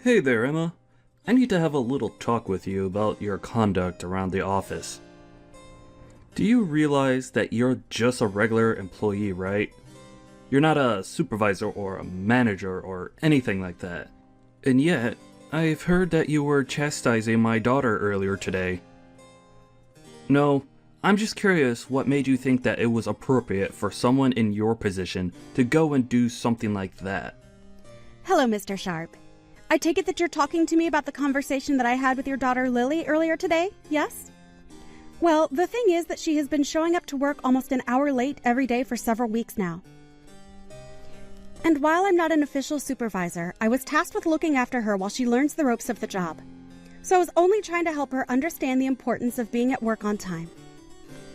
Hey there, Emma. I need to have a little talk with you about your conduct around the office. Do you realize that you're just a regular employee, right? You're not a supervisor or a manager or anything like that. And yet, I've heard that you were chastising my daughter earlier today. No, I'm just curious what made you think that it was appropriate for someone in your position to go and do something like that. Hello, Mr. Sharp. I take it that you're talking to me about the conversation that I had with your daughter Lily earlier today, yes? Well, the thing is that she has been showing up to work almost an hour late every day for several weeks now. And while I'm not an official supervisor, I was tasked with looking after her while she learns the ropes of the job. So I was only trying to help her understand the importance of being at work on time.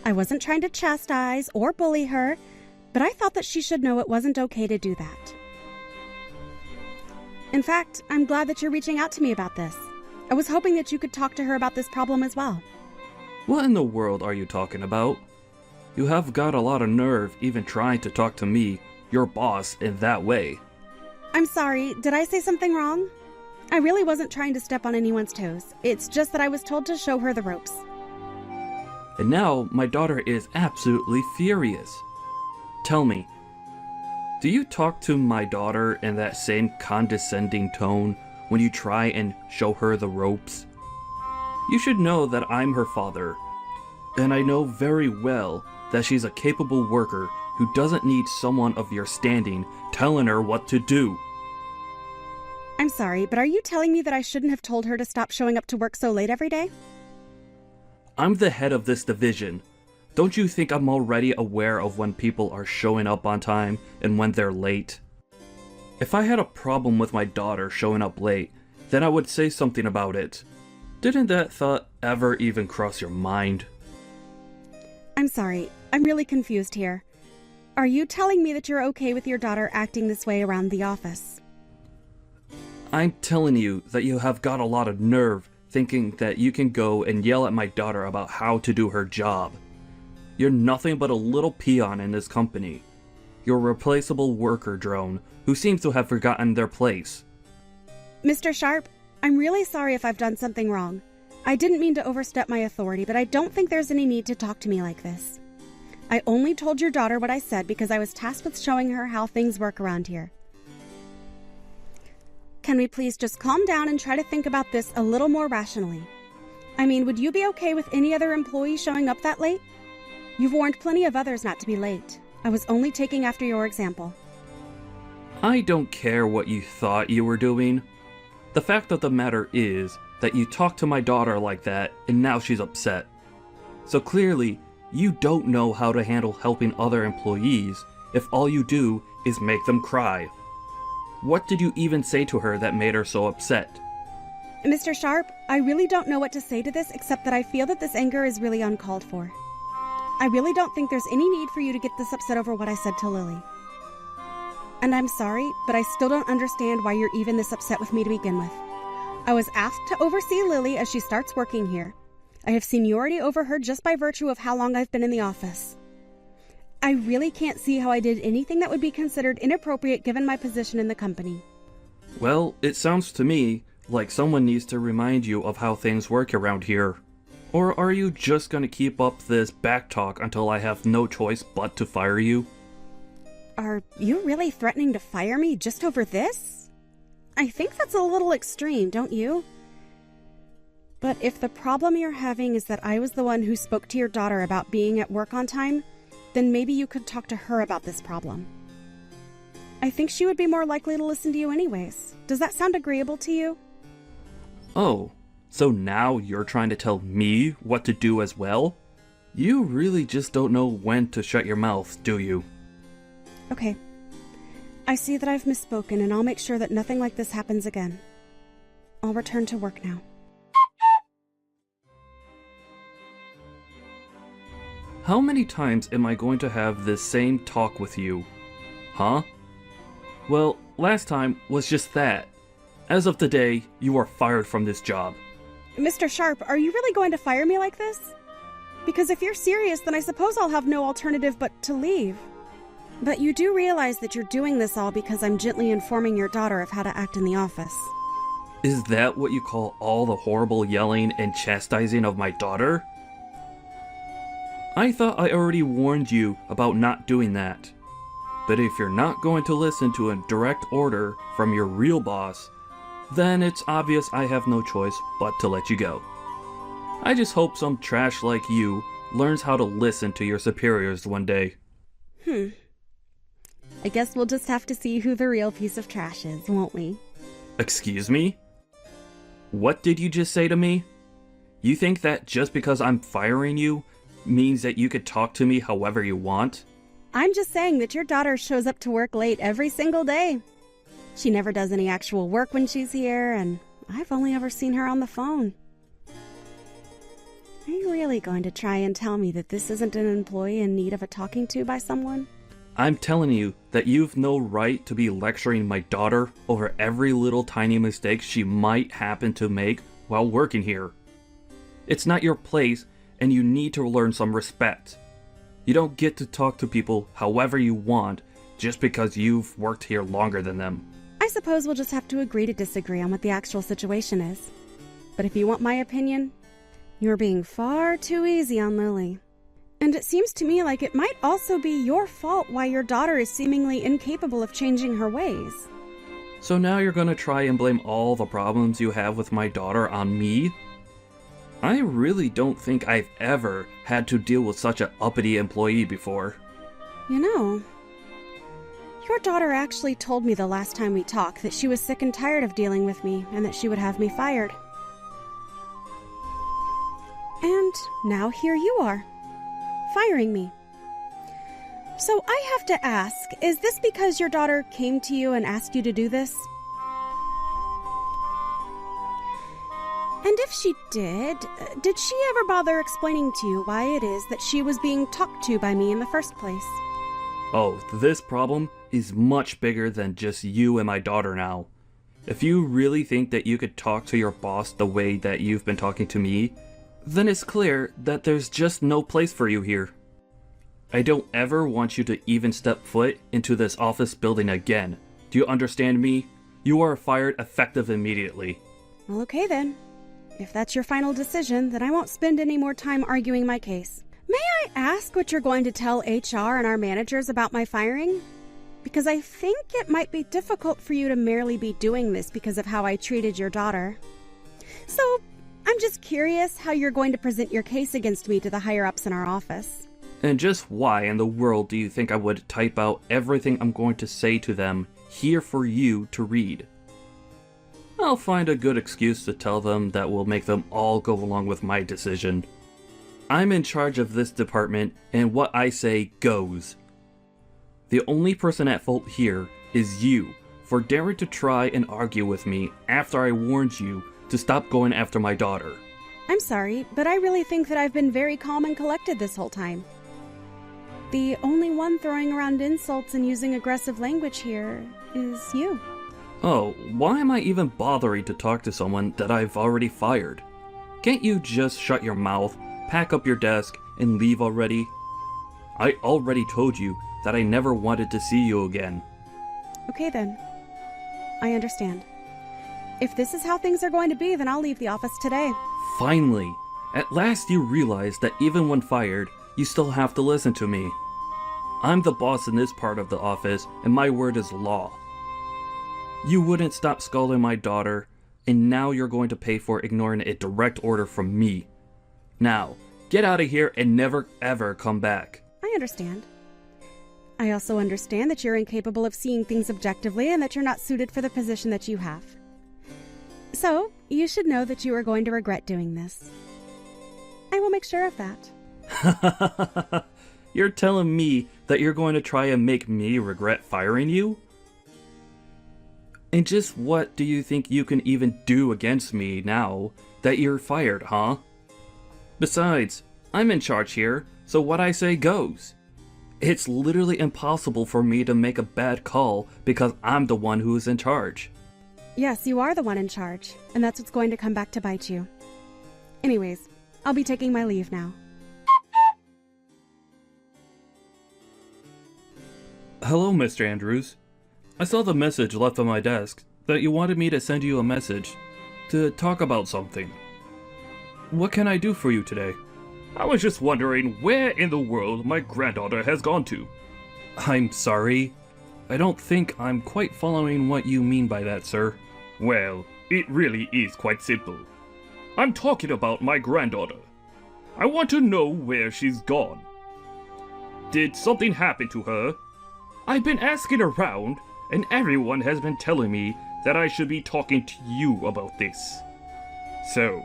I wasn't trying to chastise or bully her, but I thought that she should know it wasn't okay to do that. In fact, I'm glad that you're reaching out to me about this. I was hoping that you could talk to her about this problem as well. What in the world are you talking about? You have got a lot of nerve even trying to talk to me, your boss, in that way. I'm sorry, did I say something wrong? I really wasn't trying to step on anyone's toes. It's just that I was told to show her the ropes. And now my daughter is absolutely furious. Tell me, do you talk to my daughter in that same condescending tone when you try and show her the ropes? You should know that I'm her father, and I know very well that she's a capable worker who doesn't need someone of your standing telling her what to do. I'm sorry, but are you telling me that I shouldn't have told her to stop showing up to work so late every day? I'm the head of this division. Don't you think I'm already aware of when people are showing up on time and when they're late? If I had a problem with my daughter showing up late, then I would say something about it. Didn't that thought ever even cross your mind? I'm sorry, I'm really confused here. Are you telling me that you're okay with your daughter acting this way around the office? I'm telling you that you have got a lot of nerve thinking that you can go and yell at my daughter about how to do her job. You're nothing but a little peon in this company. You're a replaceable worker drone who seems to have forgotten their place. Mr. Sharp, I'm really sorry if I've done something wrong. I didn't mean to overstep my authority, but I don't think there's any need to talk to me like this. I only told your daughter what I said because I was tasked with showing her how things work around here. Can we please just calm down and try to think about this a little more rationally? I mean, would you be okay with any other employee showing up that late? You've warned plenty of others not to be late. I was only taking after your example. I don't care what you thought you were doing. The fact of the matter is that you talked to my daughter like that and now she's upset. So clearly, you don't know how to handle helping other employees if all you do is make them cry. What did you even say to her that made her so upset? Mr. Sharp, I really don't know what to say to this except that I feel that this anger is really uncalled for. I really don't think there's any need for you to get this upset over what I said to Lily. And I'm sorry, but I still don't understand why you're even this upset with me to begin with. I was asked to oversee Lily as she starts working here. I have seniority over her just by virtue of how long I've been in the office. I really can't see how I did anything that would be considered inappropriate given my position in the company. Well, it sounds to me like someone needs to remind you of how things work around here. Or are you just gonna keep up this backtalk until I have no choice but to fire you? Are you really threatening to fire me just over this? I think that's a little extreme, don't you? But if the problem you're having is that I was the one who spoke to your daughter about being at work on time, then maybe you could talk to her about this problem. I think she would be more likely to listen to you anyways. Does that sound agreeable to you? Oh, so now you're trying to tell me what to do as well? You really just don't know when to shut your mouth, do you? Okay. I see that I've misspoken, and I'll make sure that nothing like this happens again. I'll return to work now. How many times am I going to have this same talk with you? Huh? Well, last time was just that. As of today, you are fired from this job. Mr. Sharp, are you really going to fire me like this? Because if you're serious, then I suppose I'll have no alternative but to leave. But you do realize that you're doing this all because I'm gently informing your daughter of how to act in the office. Is that what you call all the horrible yelling and chastising of my daughter? I thought I already warned you about not doing that. But if you're not going to listen to a direct order from your real boss, then it's obvious I have no choice but to let you go. I just hope some trash like you learns how to listen to your superiors one day. I guess we'll just have to see who the real piece of trash is, won't we? Excuse me? What did you just say to me? You think that just because I'm firing you means that you could talk to me however you want? I'm just saying that your daughter shows up to work late every single day. She never does any actual work when she's here, and I've only ever seen her on the phone. Are you really going to try and tell me that this isn't an employee in need of a talking to by someone? I'm telling you that you've no right to be lecturing my daughter over every little tiny mistake she might happen to make while working here. It's not your place, and you need to learn some respect. You don't get to talk to people however you want just because you've worked here longer than them. I suppose we'll just have to agree to disagree on what the actual situation is. But if you want my opinion, you're being far too easy on Lily. And it seems to me like it might also be your fault why your daughter is seemingly incapable of changing her ways. So now you're gonna try and blame all the problems you have with my daughter on me? I really don't think I've ever had to deal with such an uppity employee before. You know, your daughter actually told me the last time we talked that she was sick and tired of dealing with me and that she would have me fired. And now here you are, firing me. So I have to ask, is this because your daughter came to you and asked you to do this? And if she did she ever bother explaining to you why it is that she was being talked to by me in the first place? Oh, this problem is much bigger than just you and my daughter now. If you really think that you could talk to your boss the way that you've been talking to me, then it's clear that there's just no place for you here. I don't ever want you to even step foot into this office building again. Do you understand me? You are fired effective immediately. Well, okay then. If that's your final decision, then I won't spend any more time arguing my case. May I ask what you're going to tell HR and our managers about my firing? Because I think it might be difficult for you to merely be doing this because of how I treated your daughter. So, I'm just curious how you're going to present your case against me to the higher-ups in our office. And just why in the world do you think I would type out everything I'm going to say to them here for you to read? I'll find a good excuse to tell them that will make them all go along with my decision. I'm in charge of this department, and what I say goes. The only person at fault here is you for daring to try and argue with me after I warned you to stop going after my daughter. I'm sorry, but I really think that I've been very calm and collected this whole time. The only one throwing around insults and using aggressive language here is you. Oh, why am I even bothering to talk to someone that I've already fired? Can't you just shut your mouth, pack up your desk, and leave already? I already told you that I never wanted to see you again. Okay then. I understand. If this is how things are going to be, then I'll leave the office today. Finally! At last you realize that even when fired, you still have to listen to me. I'm the boss in this part of the office, and my word is law. You wouldn't stop scolding my daughter, and now you're going to pay for ignoring a direct order from me. Now, get out of here and never ever come back. I understand. I also understand that you're incapable of seeing things objectively and that you're not suited for the position that you have. So, you should know that you are going to regret doing this. I will make sure of that. You're telling me that you're going to try and make me regret firing you? And just what do you think you can even do against me now that you're fired, huh? Besides, I'm in charge here, so what I say goes. It's literally impossible for me to make a bad call because I'm the one who is in charge. Yes, you are the one in charge, and that's what's going to come back to bite you. Anyways, I'll be taking my leave now. Hello, Mr. Andrews. I saw the message left on my desk that you wanted me to send you a message to talk about something. What can I do for you today? I was just wondering where in the world my granddaughter has gone to. I'm sorry. I don't think I'm quite following what you mean by that, sir. Well, it really is quite simple. I'm talking about my granddaughter. I want to know where she's gone. Did something happen to her? I've been asking around, and everyone has been telling me that I should be talking to you about this. So,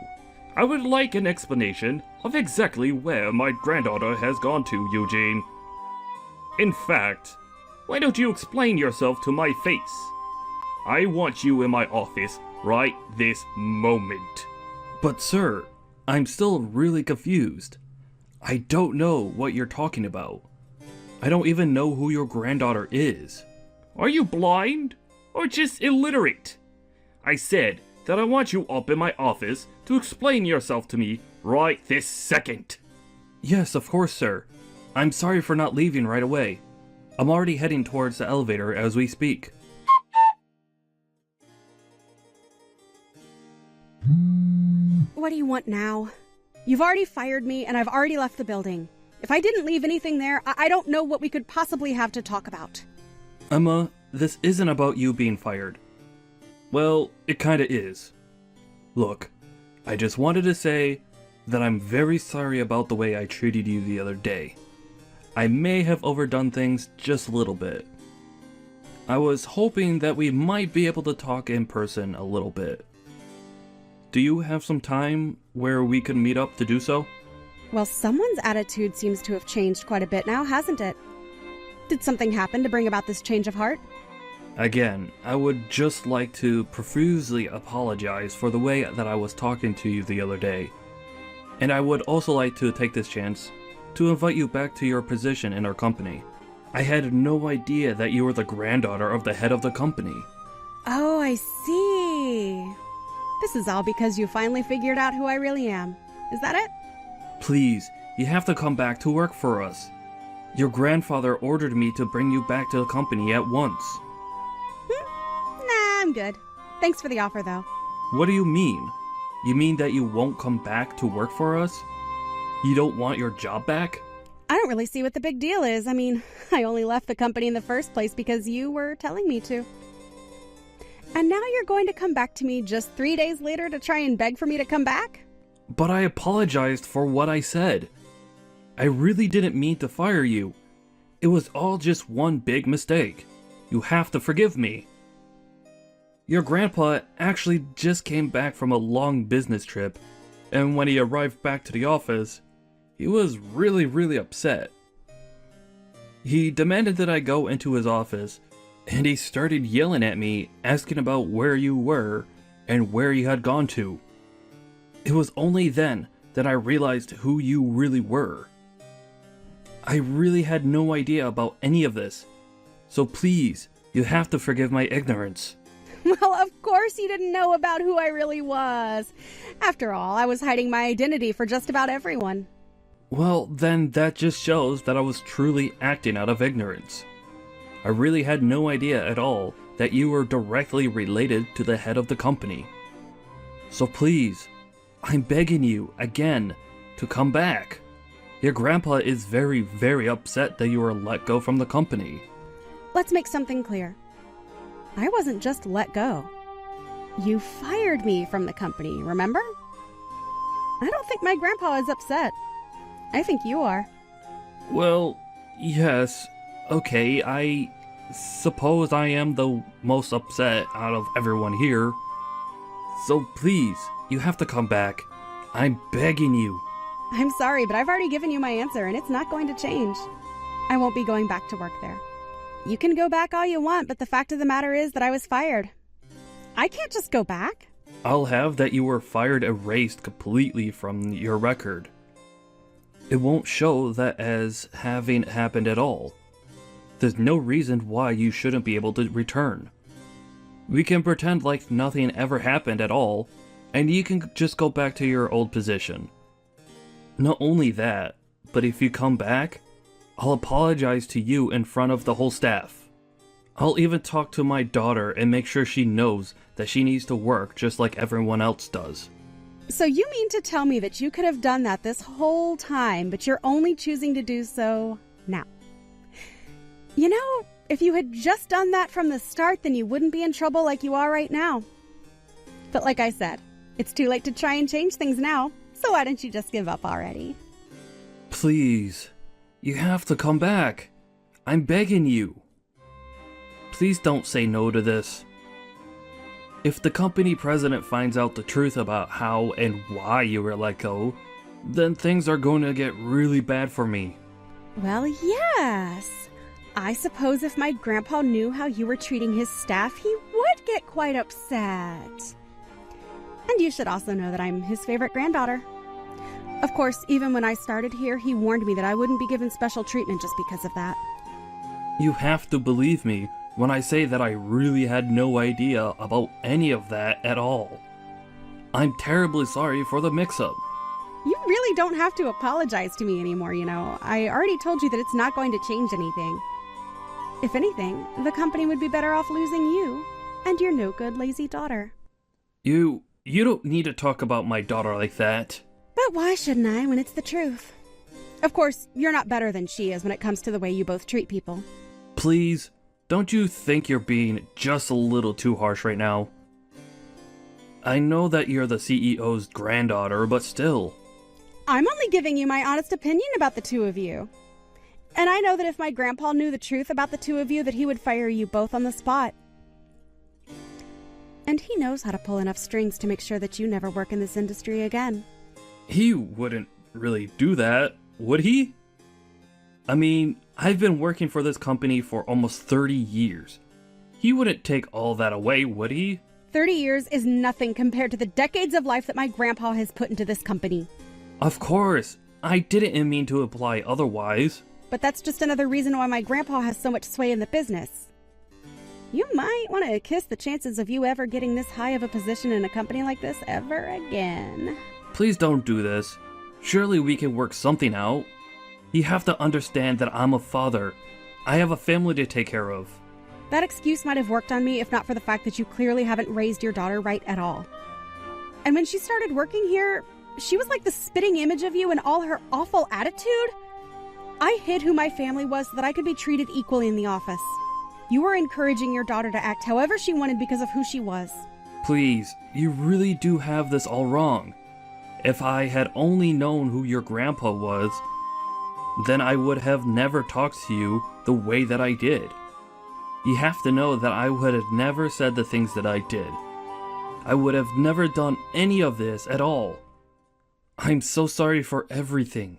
I would like an explanation of exactly where my granddaughter has gone to, Eugene. In fact, why don't you explain yourself to my face? I want you in my office right this moment. But sir, I'm still really confused. I don't know what you're talking about. I don't even know who your granddaughter is. Are you blind? Or just illiterate? I said that I want you up in my office to explain yourself to me right this second. Yes, of course, sir. I'm sorry for not leaving right away. I'm already heading towards the elevator as we speak. What do you want now? You've already fired me and I've already left the building. If I didn't leave anything there, I don't know what we could possibly have to talk about. Emma, this isn't about you being fired. Well, it kinda is. Look, I just wanted to say that I'm very sorry about the way I treated you the other day. I may have overdone things just a little bit. I was hoping that we might be able to talk in person a little bit. Do you have some time where we could meet up to do so? Well, someone's attitude seems to have changed quite a bit now, hasn't it? Did something happen to bring about this change of heart? Again, I would just like to profusely apologize for the way that I was talking to you the other day. And I would also like to take this chance to invite you back to your position in our company. I had no idea that you were the granddaughter of the head of the company. Oh, I see. This is all because you finally figured out who I really am. Is that it? Please, you have to come back to work for us. Your grandfather ordered me to bring you back to the company at once. Nah, I'm good. Thanks for the offer, though. What do you mean? You mean that you won't come back to work for us? You don't want your job back? I don't really see what the big deal is. I mean, I only left the company in the first place because you were telling me to. And now you're going to come back to me just 3 days later to try and beg for me to come back? But I apologized for what I said. I really didn't mean to fire you. It was all just one big mistake. You have to forgive me. Your grandpa actually just came back from a long business trip, and when he arrived back to the office, he was really upset. He demanded that I go into his office, and he started yelling at me, asking about where you were and where you had gone to. It was only then that I realized who you really were. I really had no idea about any of this, so please, you have to forgive my ignorance. Well, of course you didn't know about who I really was. After all, I was hiding my identity for just about everyone. Well, then that just shows that I was truly acting out of ignorance. I really had no idea at all that you were directly related to the head of the company. So please, I'm begging you, again, to come back. Your grandpa is very upset that you were let go from the company. Let's make something clear. I wasn't just let go. You fired me from the company, remember? I don't think my grandpa is upset. I think you are. Well, yes, okay, I suppose I am the most upset out of everyone here. So please, you have to come back. I'm begging you. I'm sorry, but I've already given you my answer, and it's not going to change. I won't be going back to work there. You can go back all you want, but the fact of the matter is that I was fired. I can't just go back. I'll have that you were fired erased completely from your record. It won't show that as having happened at all. There's no reason why you shouldn't be able to return. We can pretend like nothing ever happened at all, and you can just go back to your old position. Not only that, but if you come back, I'll apologize to you in front of the whole staff. I'll even talk to my daughter and make sure she knows that she needs to work just like everyone else does. So you mean to tell me that you could have done that this whole time, but you're only choosing to do so now? You know, if you had just done that from the start, then you wouldn't be in trouble like you are right now. But like I said, it's too late to try and change things now, so why don't you just give up already? Please, you have to come back. I'm begging you. Please don't say no to this. If the company president finds out the truth about how and why you were let go, then things are going to get really bad for me. Well, yes. I suppose if my grandpa knew how you were treating his staff, he would get quite upset. And you should also know that I'm his favorite granddaughter. Of course, even when I started here, he warned me that I wouldn't be given special treatment just because of that. You have to believe me when I say that I really had no idea about any of that at all. I'm terribly sorry for the mix-up. You really don't have to apologize to me anymore, you know. I already told you that it's not going to change anything. If anything, the company would be better off losing you and your no-good, lazy daughter. You don't need to talk about my daughter like that. But why shouldn't I when it's the truth? Of course, you're not better than she is when it comes to the way you both treat people. Please, don't you think you're being just a little too harsh right now? I know that you're the CEO's granddaughter, but still. I'm only giving you my honest opinion about the two of you. And I know that if my grandpa knew the truth about the two of you, that he would fire you both on the spot. And he knows how to pull enough strings to make sure that you never work in this industry again. He wouldn't really do that, would he? I mean, I've been working for this company for almost 30 years. He wouldn't take all that away, would he? 30 years is nothing compared to the decades of life that my grandpa has put into this company. Of course, I didn't mean to imply otherwise. But that's just another reason why my grandpa has so much sway in the business. You might want to kiss the chances of you ever getting this high of a position in a company like this ever again. Please don't do this. Surely we can work something out. You have to understand that I'm a father. I have a family to take care of. That excuse might have worked on me if not for the fact that you clearly haven't raised your daughter right at all. And when she started working here, she was like the spitting image of you and all her awful attitude. I hid who my family was so that I could be treated equally in the office. You were encouraging your daughter to act however she wanted because of who she was. Please, you really do have this all wrong. If I had only known who your grandpa was, then I would have never talked to you the way that I did. You have to know that I would have never said the things that I did. I would have never done any of this at all. I'm so sorry for everything.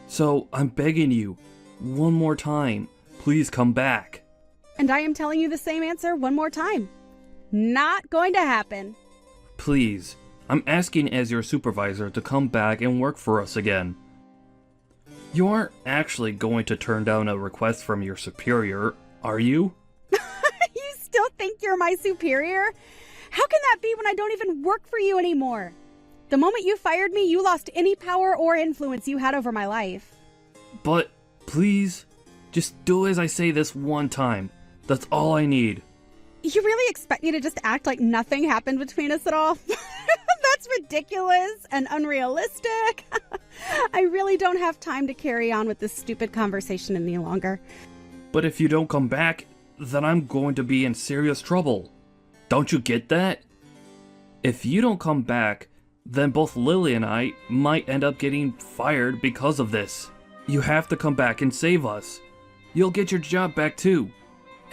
So I'm begging you, one more time, please come back. And I am telling you the same answer one more time. Not going to happen. Please, I'm asking as your supervisor to come back and work for us again. You aren't actually going to turn down a request from your superior, are you? You still think you're my superior? How can that be when I don't even work for you anymore? The moment you fired me, you lost any power or influence you had over my life. But, please, just do as I say this one time. That's all I need. You really expect me to just act like nothing happened between us at all? That's ridiculous and unrealistic. I really don't have time to carry on with this stupid conversation any longer. But if you don't come back, then I'm going to be in serious trouble. Don't you get that? If you don't come back, then both Lily and I might end up getting fired because of this. You have to come back and save us. You'll get your job back too.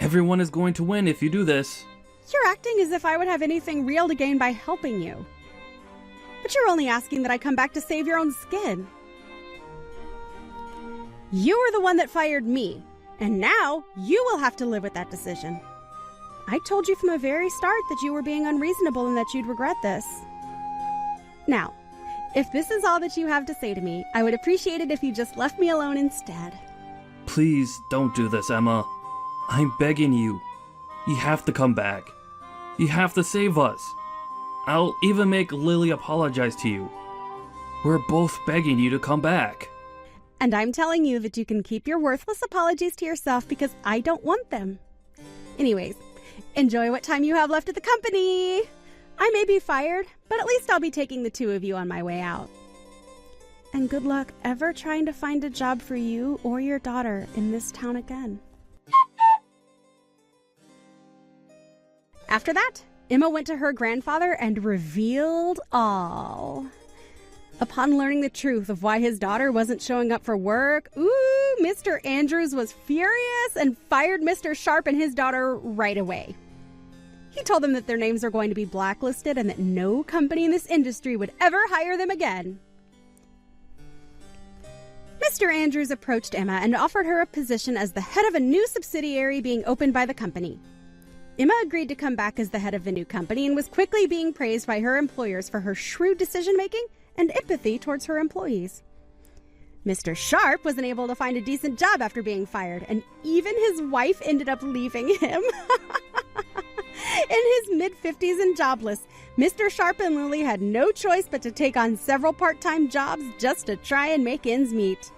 Everyone is going to win if you do this. You're acting as if I would have anything real to gain by helping you. But you're only asking that I come back to save your own skin. You were the one that fired me, and now you will have to live with that decision. I told you from the very start that you were being unreasonable and that you'd regret this. Now, if this is all that you have to say to me, I would appreciate it if you just left me alone instead. Please don't do this, Emma. I'm begging you. You have to come back. You have to save us. I'll even make Lily apologize to you. We're both begging you to come back. And I'm telling you that you can keep your worthless apologies to yourself because I don't want them. Anyways, enjoy what time you have left at the company. I may be fired, but at least I'll be taking the two of you on my way out. And good luck ever trying to find a job for you or your daughter in this town again. After that, Emma went to her grandfather and revealed all. Upon learning the truth of why his daughter wasn't showing up for work, Mr. Andrews was furious and fired Mr. Sharp and his daughter right away. He told them that their names are going to be blacklisted and that no company in this industry would ever hire them again. Mr. Andrews approached Emma and offered her a position as the head of a new subsidiary being opened by the company. Emma agreed to come back as the head of the new company and was quickly being praised by her employers for her shrewd decision-making and empathy towards her employees. Mr. Sharp wasn't able to find a decent job after being fired, and even his wife ended up leaving him. In his mid-50s and jobless, Mr. Sharp and Lily had no choice but to take on several part-time jobs just to try and make ends meet.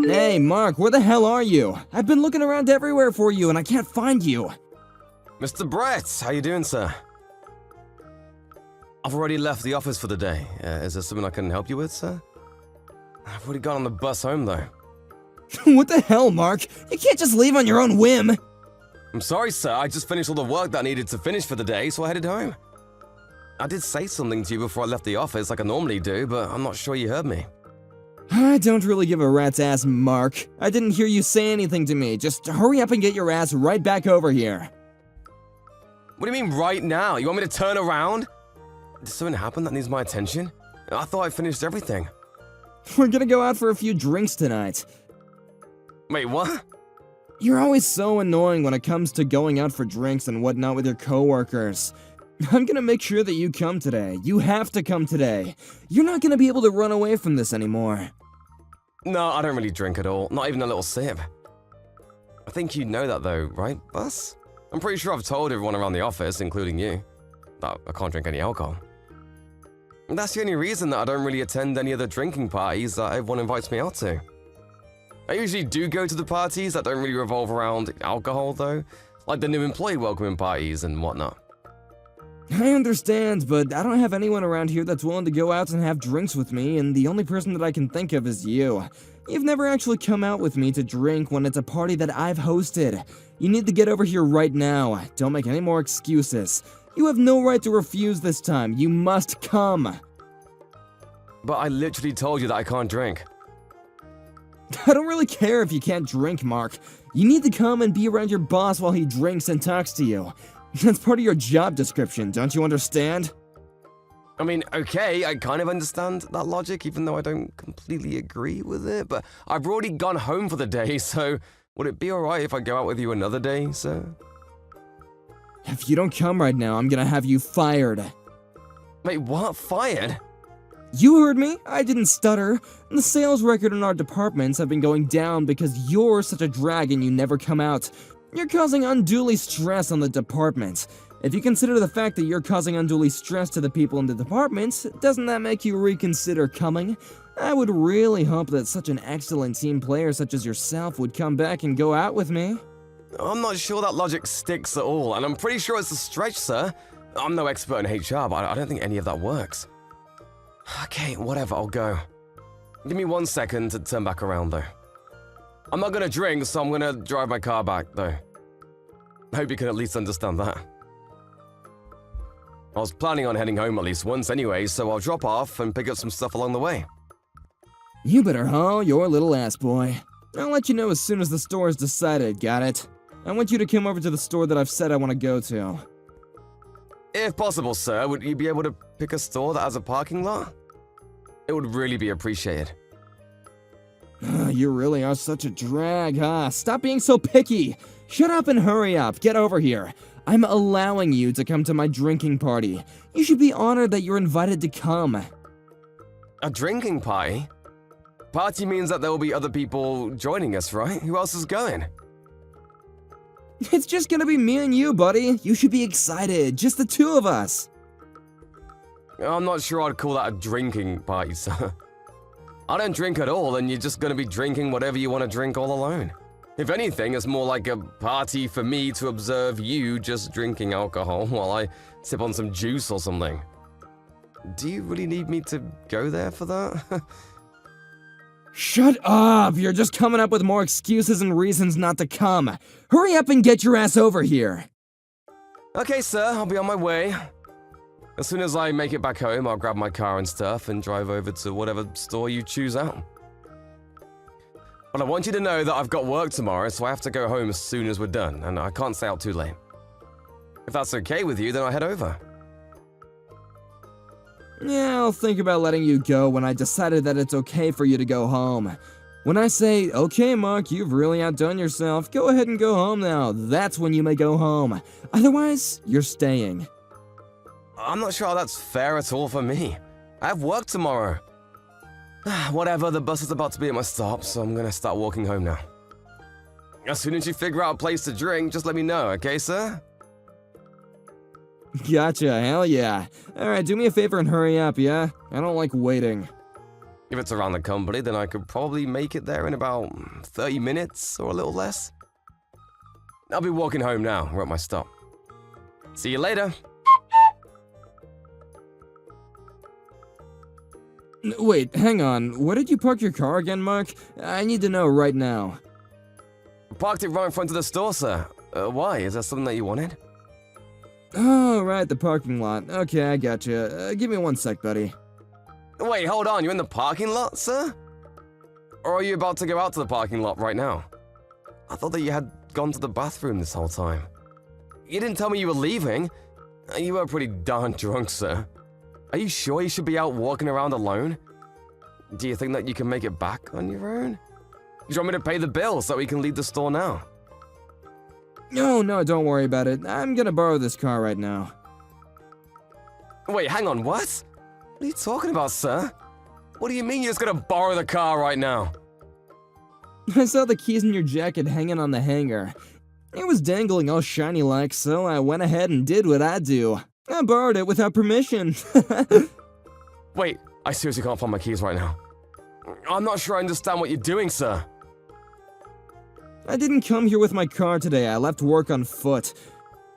Hey, Mark, where the hell are you? I've been looking around everywhere for you and I can't find you. Mr. Brett, how you doing, sir? I've already left the office for the day. Is there something I can help you with, sir? I've already got on the bus home, though. What the hell, Mark? You can't just leave on your own whim. I'm sorry, sir. I just finished all the work that I needed to finish for the day, so I headed home. I did say something to you before I left the office like I normally do, but I'm not sure you heard me. I don't really give a rat's ass, Mark. I didn't hear you say anything to me. Just hurry up and get your ass right back over here. What do you mean right now? You want me to turn around? Did something happen that needs my attention? I thought I finished everything. We're gonna go out for a few drinks tonight. Wait, what? You're always so annoying when it comes to going out for drinks and whatnot with your coworkers. I'm gonna make sure that you come today. You have to come today. You're not gonna be able to run away from this anymore. No, I don't really drink at all. Not even a little sip. I think you know that though, right, Bus? I'm pretty sure I've told everyone around the office, including you, that I can't drink any alcohol. And that's the only reason that I don't really attend any of the drinking parties that everyone invites me out to. I usually do go to the parties that don't really revolve around alcohol though, like the new employee welcoming parties and whatnot. I understand, but I don't have anyone around here that's willing to go out and have drinks with me, and the only person that I can think of is you. You've never actually come out with me to drink when it's a party that I've hosted. You need to get over here right now. Don't make any more excuses. You have no right to refuse this time. You must come. But I literally told you that I can't drink. I don't really care if you can't drink, Mark. You need to come and be around your boss while he drinks and talks to you. That's part of your job description, don't you understand? I mean, okay, I kind of understand that logic, even though I don't completely agree with it, but I've already gone home for the day, so would it be alright if I go out with you another day, sir? If you don't come right now, I'm gonna have you fired. Wait, what? Fired? You heard me. I didn't stutter. The sales record in our departments have been going down because you're such a drag and you never come out. You're causing unduly stress on the department. If you consider the fact that you're causing unduly stress to the people in the department, doesn't that make you reconsider coming? I would really hope that such an excellent team player such as yourself would come back and go out with me. I'm not sure that logic sticks at all, and I'm pretty sure it's a stretch, sir. I'm no expert in HR, but I don't think any of that works. Okay, whatever, I'll go. Give me 1 second to turn back around, though. I'm not gonna drink, so I'm gonna drive my car back, though. I hope you can at least understand that. I was planning on heading home at least once anyway, so I'll drop off and pick up some stuff along the way. You better haul your little ass, boy. I'll let you know as soon as the store is decided, got it? I want you to come over to the store that I've said I want to go to. If possible, sir, would you be able to pick a store that has a parking lot? It would really be appreciated. You really are such a drag, huh? Stop being so picky! Shut up and hurry up, get over here. I'm allowing you to come to my drinking party. You should be honored that you're invited to come. A drinking party? Party means that there will be other people joining us, right? Who else is going? It's just gonna be me and you, buddy. You should be excited. Just the two of us. I'm not sure I'd call that a drinking party, sir. I don't drink at all, and you're just gonna be drinking whatever you want to drink all alone. If anything, it's more like a party for me to observe you just drinking alcohol while I sip on some juice or something. Do you really need me to go there for that? Shut up! You're just coming up with more excuses and reasons not to come. Hurry up and get your ass over here. Okay, sir, I'll be on my way. As soon as I make it back home, I'll grab my car and stuff and drive over to whatever store you choose out. But I want you to know that I've got work tomorrow, so I have to go home as soon as we're done, and I can't stay out too late. If that's okay with you, then I'll head over. Yeah, I'll think about letting you go when I decided that it's okay for you to go home. When I say, okay, Mark, you've really outdone yourself, go ahead and go home now, that's when you may go home. Otherwise, you're staying. I'm not sure how that's fair at all for me. I have work tomorrow. Whatever, the bus is about to be at my stop, so I'm gonna start walking home now. As soon as you figure out a place to drink, just let me know, okay, sir? Gotcha, hell yeah. Alright, do me a favor and hurry up, yeah? I don't like waiting. If it's around the company, then I could probably make it there in about 30 minutes or a little less. I'll be walking home now. We're at my stop. See you later. Wait, hang on. Where did you park your car again, Mark? I need to know right now. Parked it right in front of the store, sir. Why? Is that something that you wanted? Oh, right, the parking lot. Okay, I gotcha. Give me 1 sec, buddy. Wait, hold on. You're in the parking lot, sir? Or are you about to go out to the parking lot right now? I thought that you had gone to the bathroom this whole time. You didn't tell me you were leaving. You were pretty darn drunk, sir. Are you sure you should be out walking around alone? Do you think that you can make it back on your own? Do you want me to pay the bill so we can leave the store now? No, don't worry about it. I'm gonna borrow this car right now. Wait, hang on, what? What are you talking about, sir? What do you mean you're just gonna borrow the car right now? I saw the keys in your jacket hanging on the hanger. It was dangling all shiny like, so I went ahead and did what I do. I borrowed it without permission. Wait, I seriously can't find my keys right now. I'm not sure I understand what you're doing, sir. I didn't come here with my car today. I left work on foot.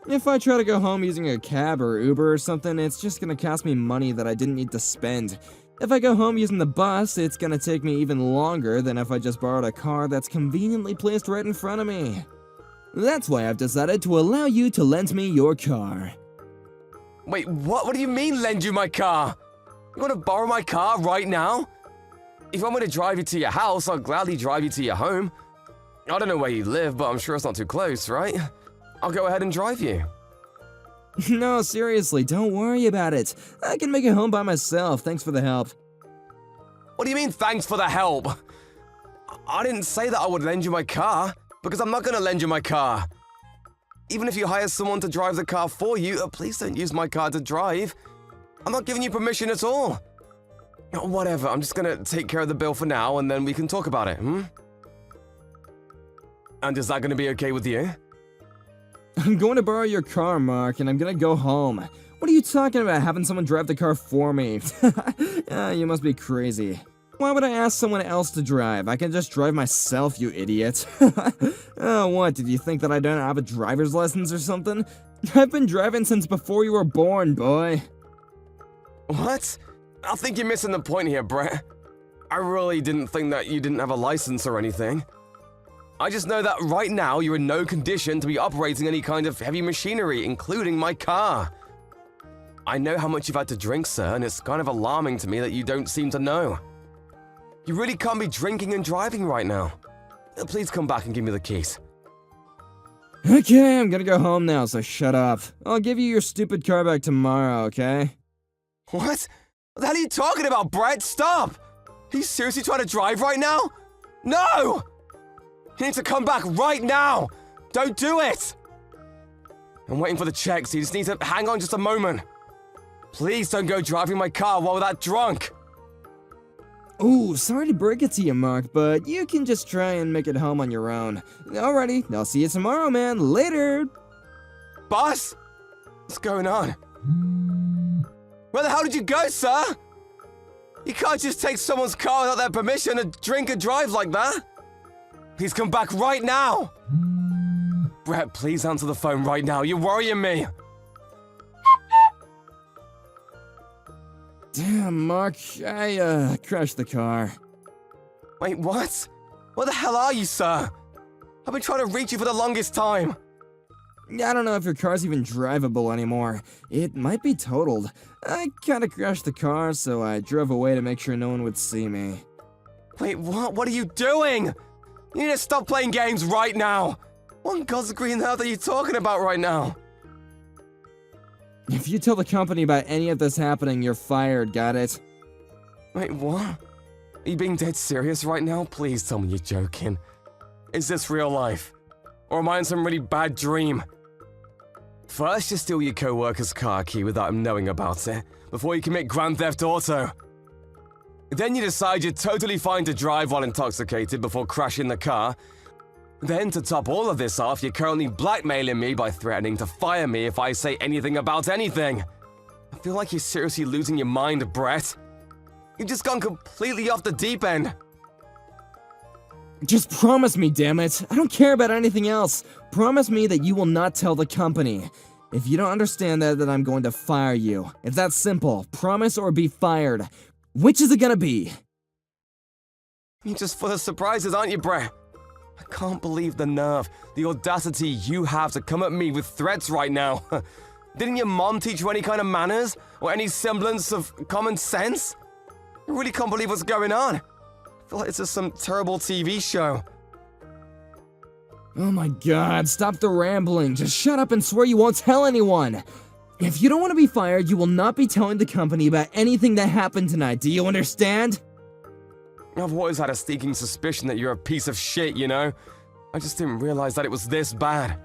If I try to go home using a cab or Uber or something, it's just gonna cost me money that I didn't need to spend. If I go home using the bus, it's gonna take me even longer than if I just borrowed a car that's conveniently placed right in front of me. That's why I've decided to allow you to lend me your car. Wait, what? What do you mean, lend you my car? You want to borrow my car right now? If you want me to drive you to your house, I'll gladly drive you to your home. I don't know where you live, but I'm sure it's not too close, right? I'll go ahead and drive you. No, seriously, don't worry about it. I can make it home by myself, thanks for the help. What do you mean, thanks for the help? I didn't say that I would lend you my car, because I'm not going to lend you my car. Even if you hire someone to drive the car for you, please don't use my car to drive. I'm not giving you permission at all. Whatever, I'm just going to take care of the bill for now, and then we can talk about it, And is that going to be okay with you? I'm going to borrow your car, Mark, and I'm gonna go home. What are you talking about, having someone drive the car for me? You must be crazy. Why would I ask someone else to drive? I can just drive myself, you idiot. Oh, what, did you think that I don't have a driver's license or something? I've been driving since before you were born, boy. What? I think you're missing the point here, Brett. I really didn't think that you didn't have a license or anything. I just know that right now you're in no condition to be operating any kind of heavy machinery, including my car. I know how much you've had to drink, sir, and it's kind of alarming to me that you don't seem to know. You really can't be drinking and driving right now. Please come back and give me the keys. Okay, I'm gonna go home now, so shut up. I'll give you your stupid car back tomorrow, okay? What? What the hell are you talking about, Brett? Stop! Are you seriously trying to drive right now? No! You need to come back right now! Don't do it! I'm waiting for the check, so you just need to hang on just a moment. Please don't go driving my car while we're that drunk. Ooh, sorry to break it to you, Mark, but you can just try and make it home on your own. Alrighty, I'll see you tomorrow, man. Later! Boss? What's going on? Where the hell did you go, sir? You can't just take someone's car without their permission and drink and drive like that. Please come back right now. Brett, please answer the phone right now. You're worrying me. Damn, Mark, I crashed the car. Wait, what? Where the hell are you, sir? I've been trying to reach you for the longest time. I don't know if your car's even drivable anymore. It might be totaled. I kinda crashed the car, so I drove away to make sure no one would see me. Wait, what? What are you doing? You need to stop playing games right now. What in God's green earth are you talking about right now? If you tell the company about any of this happening, you're fired, got it? Wait, what? Are you being dead serious right now? Please tell me you're joking. Is this real life? Or am I in some really bad dream? First, you steal your co-worker's car key without him knowing about it, before you commit Grand Theft Auto. Then you decide you're totally fine to drive while intoxicated before crashing the car. Then, to top all of this off, you're currently blackmailing me by threatening to fire me if I say anything about anything. I feel like you're seriously losing your mind, Brett. You've just gone completely off the deep end. Just promise me, damn it. I don't care about anything else. Promise me that you will not tell the company. If you don't understand that, then I'm going to fire you. It's that simple. Promise or be fired. Which is it gonna be? You're just full of surprises, aren't you, Brett? I can't believe the nerve, the audacity you have to come at me with threats right now. Didn't your mom teach you any kind of manners or any semblance of common sense? I really can't believe what's going on. I feel like it's just some terrible TV show. Oh my god, stop the rambling. Just shut up and swear you won't tell anyone. If you don't want to be fired, you will not be telling the company about anything that happened tonight. Do you understand? I've always had a sneaking suspicion that you're a piece of shit, you know? I just didn't realize that it was this bad.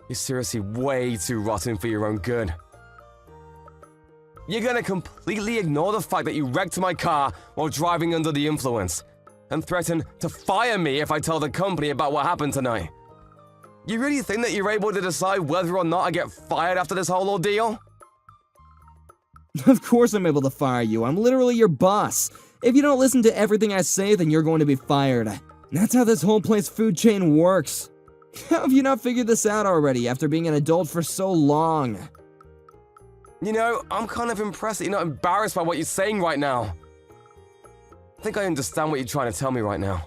You're seriously way too rotten for your own good. You're gonna completely ignore the fact that you wrecked my car while driving under the influence, and threaten to fire me if I tell the company about what happened tonight. You really think that you're able to decide whether or not I get fired after this whole ordeal? Of course I'm able to fire you. I'm literally your boss. If you don't listen to everything I say, then you're going to be fired. That's how this whole place food chain works. How have you not figured this out already after being an adult for so long? You know, I'm kind of impressed that you're not embarrassed by what you're saying right now. I think I understand what you're trying to tell me right now.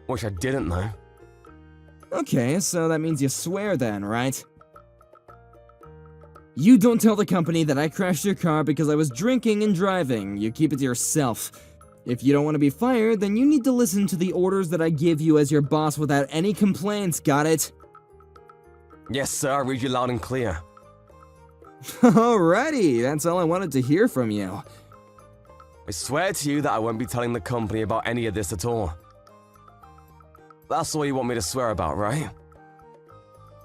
Wish I didn't, though. Okay, so that means you swear then, right? You don't tell the company that I crashed your car because I was drinking and driving. You keep it to yourself. If you don't want to be fired, then you need to listen to the orders that I give you as your boss without any complaints, got it? Yes, sir, I read you loud and clear. Alrighty, that's all I wanted to hear from you. I swear to you that I won't be telling the company about any of this at all. That's all you want me to swear about, right?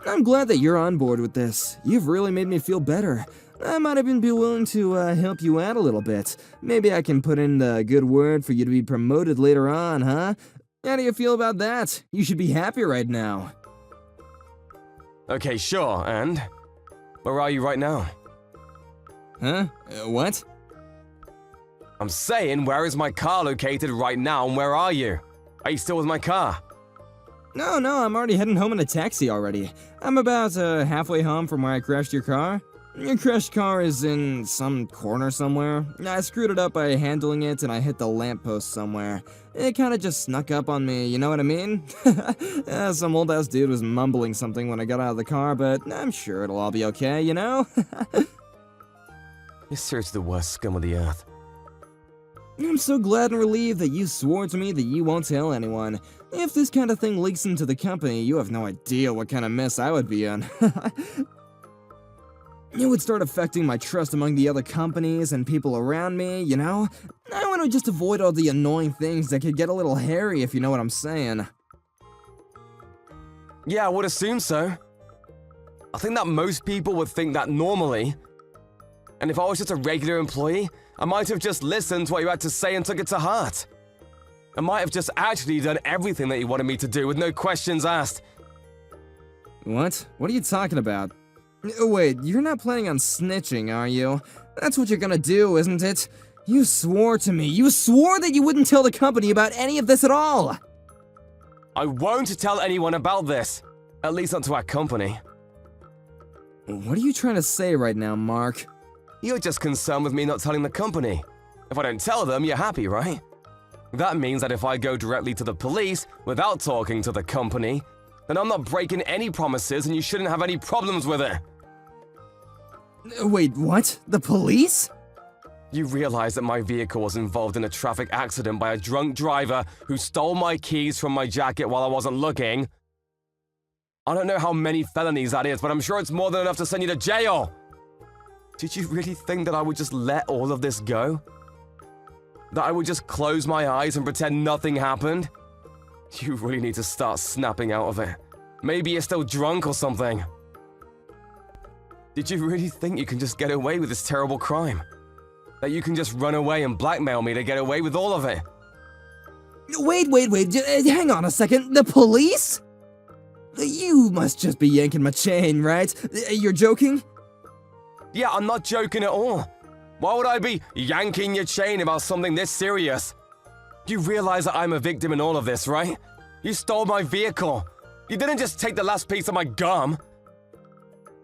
I'm glad that you're on board with this. You've really made me feel better. I might even be willing to help you out a little bit. Maybe I can put in the good word for you to be promoted later on, huh? How do you feel about that? You should be happy right now. Okay, sure, and? Where are you right now? Huh? What? I'm saying, where is my car located right now, and where are you? Are you still with my car? No, I'm already heading home in a taxi already. I'm about halfway home from where I crashed your car. Your crashed car is in some corner somewhere. I screwed it up by handling it and I hit the lamppost somewhere. It kinda just snuck up on me, you know what I mean? Some old ass dude was mumbling something when I got out of the car, but I'm sure it'll all be okay, you know? You're seriously the worst scum of the earth. I'm so glad and relieved that you swore to me that you won't tell anyone. If this kind of thing leaks into the company, you have no idea what kind of mess I would be in. It would start affecting my trust among the other companies and people around me, you know? I want to just avoid all the annoying things that could get a little hairy, if you know what I'm saying. Yeah, I would assume so. I think that most people would think that normally. And if I was just a regular employee, I might have just listened to what you had to say and took it to heart. I might have just actually done everything that you wanted me to do with no questions asked. What? What are you talking about? Wait, you're not planning on snitching, are you? That's what you're gonna do, isn't it? You swore to me. You swore that you wouldn't tell the company about any of this at all! I won't tell anyone about this. At least not to our company. What are you trying to say right now, Mark? You're just concerned with me not telling the company. If I don't tell them, you're happy, right? That means that if I go directly to the police without talking to the company, then I'm not breaking any promises and you shouldn't have any problems with it. Wait, what? The police? You realize that my vehicle was involved in a traffic accident by a drunk driver who stole my keys from my jacket while I wasn't looking. I don't know how many felonies that is, but I'm sure it's more than enough to send you to jail. Did you really think that I would just let all of this go? That I would just close my eyes and pretend nothing happened? You really need to start snapping out of it. Maybe you're still drunk or something. Did you really think you can just get away with this terrible crime? That you can just run away and blackmail me to get away with all of it? Wait, hang on a second. The police? You must just be yanking my chain, right? You're joking? Yeah, I'm not joking at all. Why would I be yanking your chain about something this serious? You realize that I'm a victim in all of this, right? You stole my vehicle. You didn't just take the last piece of my gum.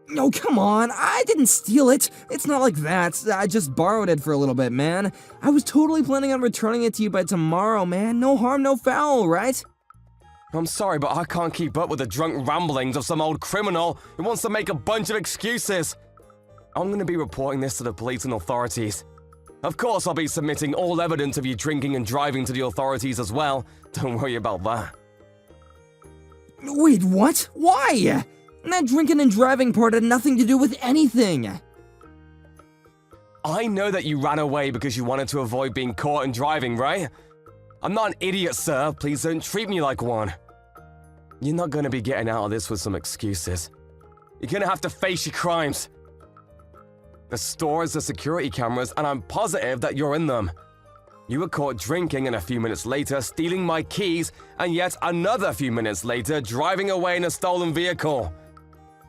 No, come on. I didn't steal it. It's not like that. I just borrowed it for a little bit, man. I was totally planning on returning it to you by tomorrow, man. No harm, no foul, right? I'm sorry, but I can't keep up with the drunk ramblings of some old criminal who wants to make a bunch of excuses. I'm going to be reporting this to the police and authorities. Of course, I'll be submitting all evidence of you drinking and driving to the authorities as well. Don't worry about that. Wait, what? Why? That drinking and driving part had nothing to do with anything. I know that you ran away because you wanted to avoid being caught and driving, right? I'm not an idiot, sir. Please don't treat me like one. You're not going to be getting out of this with some excuses. You're going to have to face your crimes. The store has the security cameras, and I'm positive that you're in them. You were caught drinking and a few minutes later stealing my keys, and yet another few minutes later driving away in a stolen vehicle.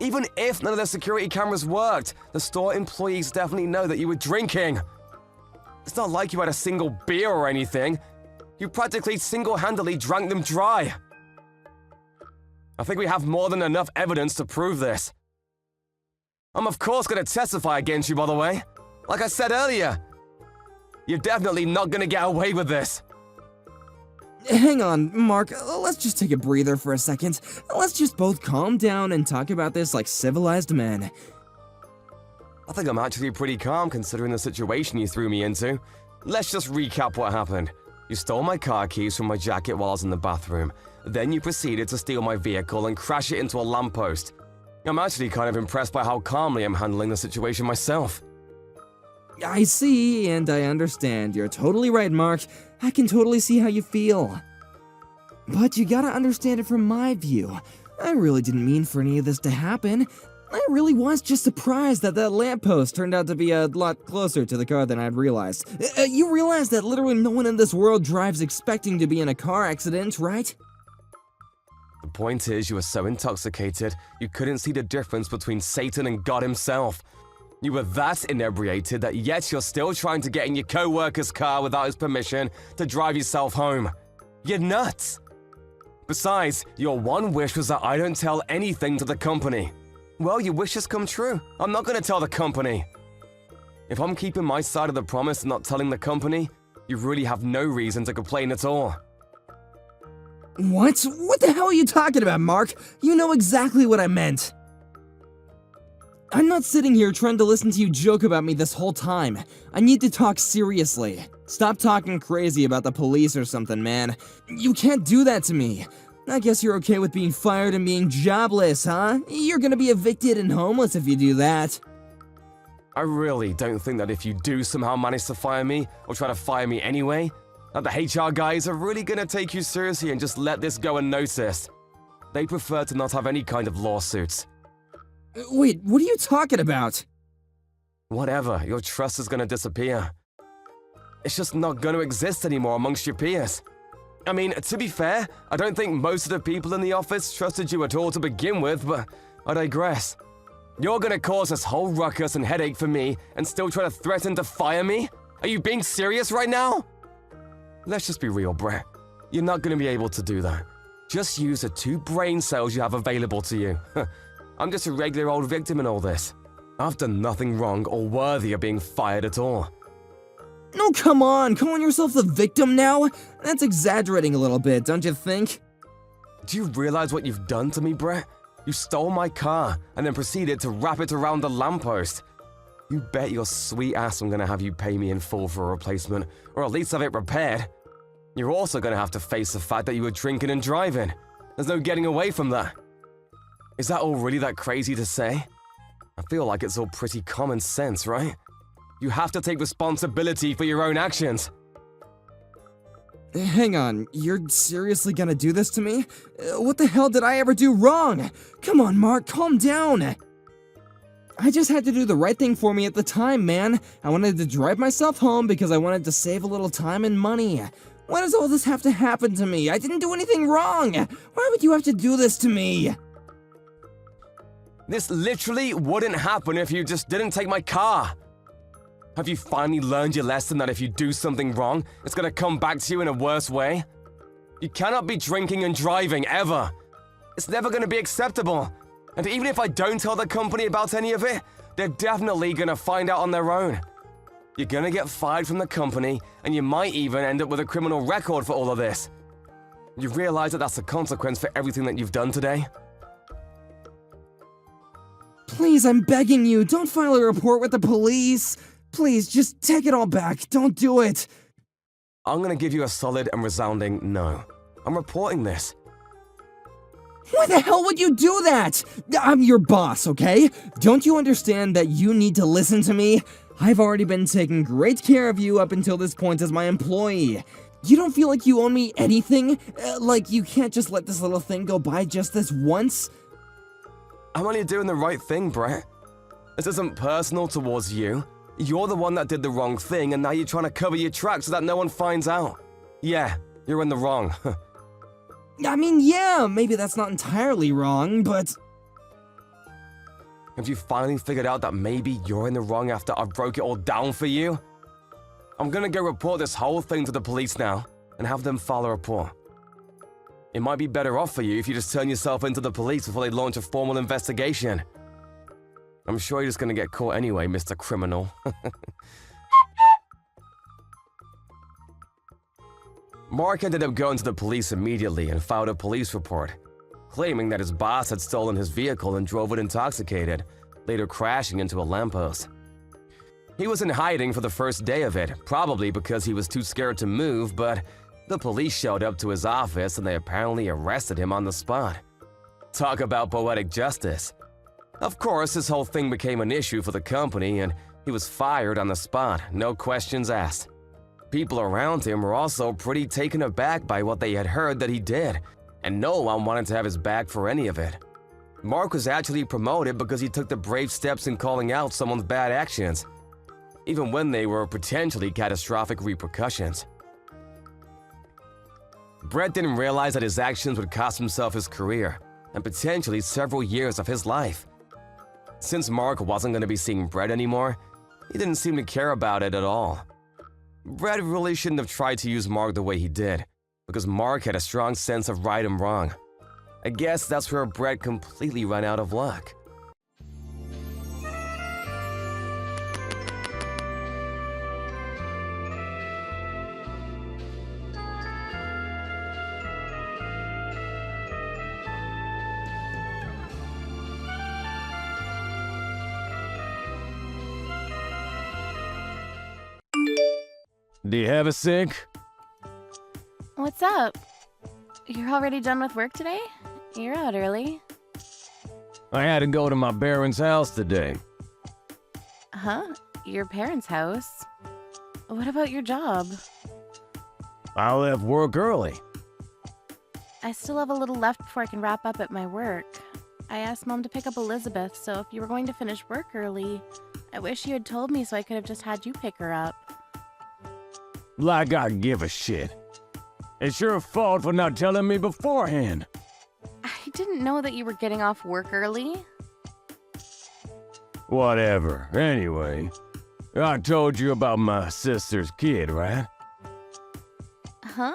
Even if none of the security cameras worked, the store employees definitely know that you were drinking. It's not like you had a single beer or anything. You practically single-handedly drank them dry. I think we have more than enough evidence to prove this. I'm of course going to testify against you, by the way. Like I said earlier, you're definitely not going to get away with this. Hang on, Mark. Let's just take a breather for a second. Let's just both calm down and talk about this like civilized men. I think I'm actually pretty calm considering the situation you threw me into. Let's just recap what happened. You stole my car keys from my jacket while I was in the bathroom. Then you proceeded to steal my vehicle and crash it into a lamppost. I'm actually kind of impressed by how calmly I'm handling the situation myself. I see, and I understand. You're totally right, Mark. I can totally see how you feel. But you gotta understand it from my view. I really didn't mean for any of this to happen. I really was just surprised that lamppost turned out to be a lot closer to the car than I'd realized. You realize that literally no one in this world drives expecting to be in a car accident, right? The point is, you were so intoxicated, you couldn't see the difference between Satan and God himself. You were that inebriated that yet you're still trying to get in your co-worker's car without his permission to drive yourself home. You're nuts! Besides, your one wish was that I don't tell anything to the company. Well, your wish has come true. I'm not going to tell the company. If I'm keeping my side of the promise and not telling the company, you really have no reason to complain at all. What? What the hell are you talking about, Mark? You know exactly what I meant. I'm not sitting here trying to listen to you joke about me this whole time. I need to talk seriously. Stop talking crazy about the police or something, man. You can't do that to me. I guess you're okay with being fired and being jobless, huh? You're gonna be evicted and homeless if you do that. I really don't think that if you do somehow manage to fire me, or try to fire me anyway, that the HR guys are really gonna take you seriously and just let this go unnoticed. They prefer to not have any kind of lawsuits. Wait, what are you talking about? Whatever, your trust is gonna disappear. It's just not gonna exist anymore amongst your peers. I mean, to be fair, I don't think most of the people in the office trusted you at all to begin with, but I digress. You're gonna cause this whole ruckus and headache for me and still try to threaten to fire me? Are you being serious right now? Let's just be real, Brett. You're not gonna be able to do that. Just use the 2 brain cells you have available to you. I'm just a regular old victim in all this. I've done nothing wrong or worthy of being fired at all. No, come on, calling yourself the victim now? That's exaggerating a little bit, don't you think? Do you realize what you've done to me, Brett? You stole my car and then proceeded to wrap it around the lamppost. You bet your sweet ass I'm gonna have you pay me in full for a replacement, or at least have it repaired. You're also gonna have to face the fact that you were drinking and driving. There's no getting away from that. Is that all really that crazy to say? I feel like it's all pretty common sense, right? You have to take responsibility for your own actions. Hang on, you're seriously gonna do this to me? What the hell did I ever do wrong? Come on, Mark, calm down. I just had to do the right thing for me at the time, man. I wanted to drive myself home because I wanted to save a little time and money. Why does all this have to happen to me? I didn't do anything wrong. Why would you have to do this to me? This literally wouldn't happen if you just didn't take my car. Have you finally learned your lesson that if you do something wrong, it's gonna come back to you in a worse way? You cannot be drinking and driving, ever. It's never gonna be acceptable. And even if I don't tell the company about any of it, they're definitely gonna find out on their own. You're gonna get fired from the company, and you might even end up with a criminal record for all of this. You realize that that's the consequence for everything that you've done today? Please, I'm begging you, don't file a report with the police. Please, just take it all back. Don't do it. I'm gonna give you a solid and resounding no. I'm reporting this. Why the hell would you do that? I'm your boss, okay? Don't you understand that you need to listen to me? I've already been taking great care of you up until this point as my employee. You don't feel like you owe me anything? Like you can't just let this little thing go by just this once? I'm only doing the right thing, Brett. This isn't personal towards you. You're the one that did the wrong thing, and now you're trying to cover your tracks so that no one finds out. Yeah, you're in the wrong. I mean, yeah, maybe that's not entirely wrong, but... Have you finally figured out that maybe you're in the wrong after I broke it all down for you? I'm gonna go report this whole thing to the police now, and have them file a report. It might be better off for you if you just turn yourself into the police before they launch a formal investigation. I'm sure you're just gonna get caught anyway, Mr. Criminal. Mark ended up going to the police immediately and filed a police report, claiming that his boss had stolen his vehicle and drove it intoxicated, later crashing into a lamppost. He was in hiding for the first day of it, probably because he was too scared to move, but the police showed up to his office and they apparently arrested him on the spot. Talk about poetic justice. Of course, this whole thing became an issue for the company and he was fired on the spot, no questions asked. People around him were also pretty taken aback by what they had heard that he did, and no one wanted to have his back for any of it. Mark was actually promoted because he took the brave steps in calling out someone's bad actions, even when they were potentially catastrophic repercussions. Brett didn't realize that his actions would cost himself his career, and potentially several years of his life. Since Mark wasn't going to be seeing Brett anymore, he didn't seem to care about it at all. Brett really shouldn't have tried to use Mark the way he did, because Mark had a strong sense of right and wrong. I guess that's where Brett completely ran out of luck. Do you have a sink? What's up? You're already done with work today? You're out early. I had to go to my parents' house today. Huh? Your parents' house? What about your job? I left work early. I still have a little left before I can wrap up at my work. I asked Mom to pick up Elizabeth, so if you were going to finish work early, I wish you had told me so I could have just had you pick her up. Like I give a shit. It's your fault for not telling me beforehand. I didn't know that you were getting off work early. Whatever. Anyway, I told you about my sister's kid, right? Huh?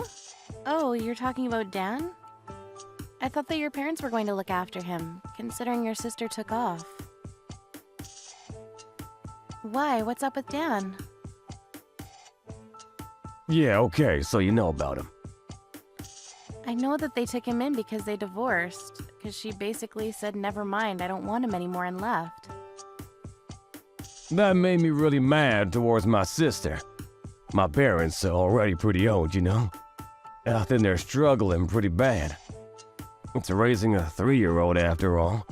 Oh, you're talking about Dan? I thought that your parents were going to look after him, considering your sister took off. Why? What's up with Dan? Yeah, okay, so you know about him. I know that they took him in because they divorced, because she basically said, never mind, I don't want him anymore, and left. That made me really mad towards my sister. My parents are already pretty old, you know? I think they're struggling pretty bad. It's raising a 3-year-old after all.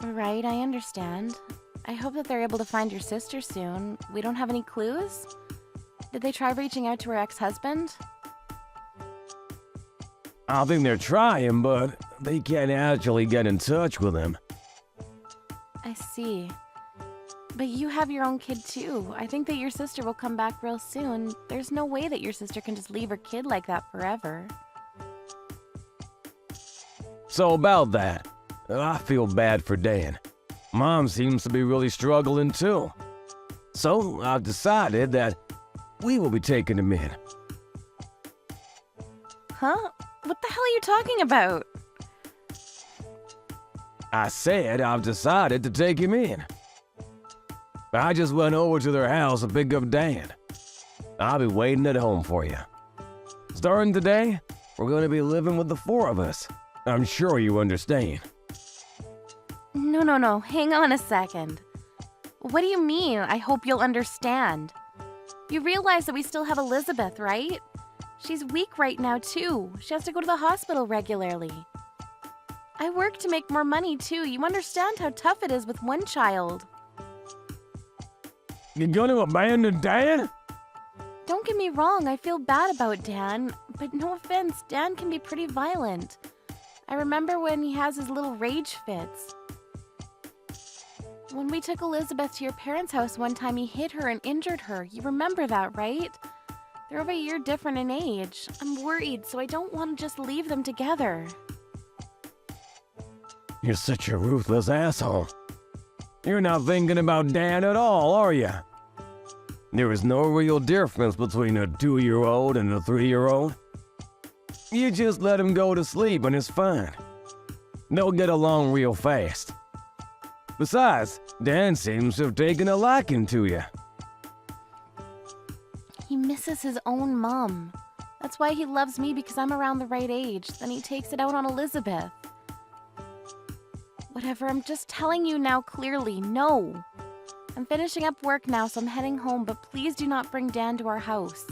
Right, I understand. I hope that they're able to find your sister soon. We don't have any clues? Did they try reaching out to her ex-husband? I think they're trying, but they can't actually get in touch with him. I see. But you have your own kid too. I think that your sister will come back real soon. There's no way that your sister can just leave her kid like that forever. So about that, I feel bad for Dan. Mom seems to be really struggling too. So I've decided that we will be taking him in. Huh? What the hell are you talking about? I said I've decided to take him in. I just went over to their house to pick up Dan. I'll be waiting at home for you. Starting today, we're going to be living with the 4 of us. I'm sure you understand. No. Hang on a second. What do you mean, I hope you'll understand? You realize that we still have Elizabeth, right? She's weak right now, too. She has to go to the hospital regularly. I work to make more money, too. You understand how tough it is with one child. You're going to abandon Dan? Don't get me wrong, I feel bad about Dan, but no offense, Dan can be pretty violent. I remember when he has his little rage fits. When we took Elizabeth to your parents' house one time, he hit her and injured her. You remember that, right? They're over a year different in age. I'm worried, so I don't want to just leave them together. You're such a ruthless asshole. You're not thinking about Dan at all, are you? There is no real difference between a 2-year-old and a 3-year-old. You just let him go to sleep and it's fine. They'll get along real fast. Besides, Dan seems to have taken a liking to you. He misses his own mom. That's why he loves me, because I'm around the right age. Then he takes it out on Elizabeth. Whatever, I'm just telling you now clearly, no. I'm finishing up work now, so I'm heading home, but please do not bring Dan to our house.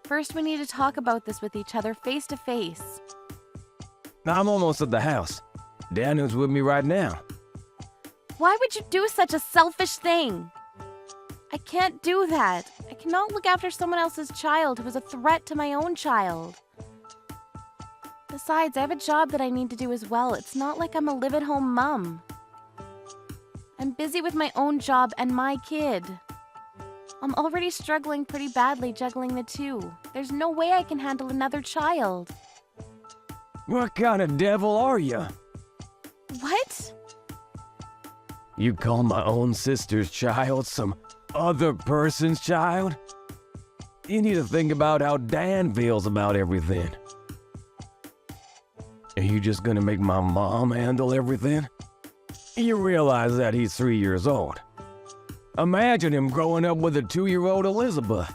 First, we need to talk about this with each other face to face. I'm almost at the house. Dan is with me right now. Why would you do such a selfish thing? I can't do that. I cannot look after someone else's child who is a threat to my own child. Besides, I have a job that I need to do as well. It's not like I'm a live-at-home mom. I'm busy with my own job and my kid. I'm already struggling pretty badly juggling the two. There's no way I can handle another child. What kind of devil are you? What? You call my own sister's child some other person's child? You need to think about how Dan feels about everything. Are you just gonna make my mom handle everything? You realize that he's 3 years old. Imagine him growing up with a 2-year-old Elizabeth.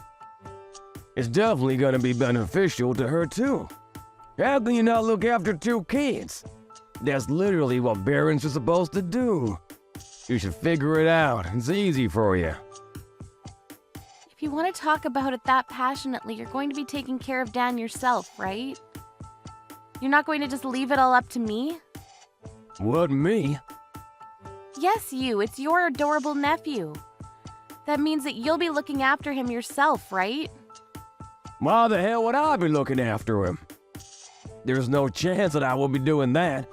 It's definitely gonna be beneficial to her too. How can you not look after 2 kids? That's literally what parents are supposed to do. You should figure it out. It's easy for you. If you want to talk about it that passionately, you're going to be taking care of Dan yourself, right? You're not going to just leave it all up to me? What, me? Yes, you. It's your adorable nephew. That means that you'll be looking after him yourself, right? Why the hell would I be looking after him? There's no chance that I will be doing that.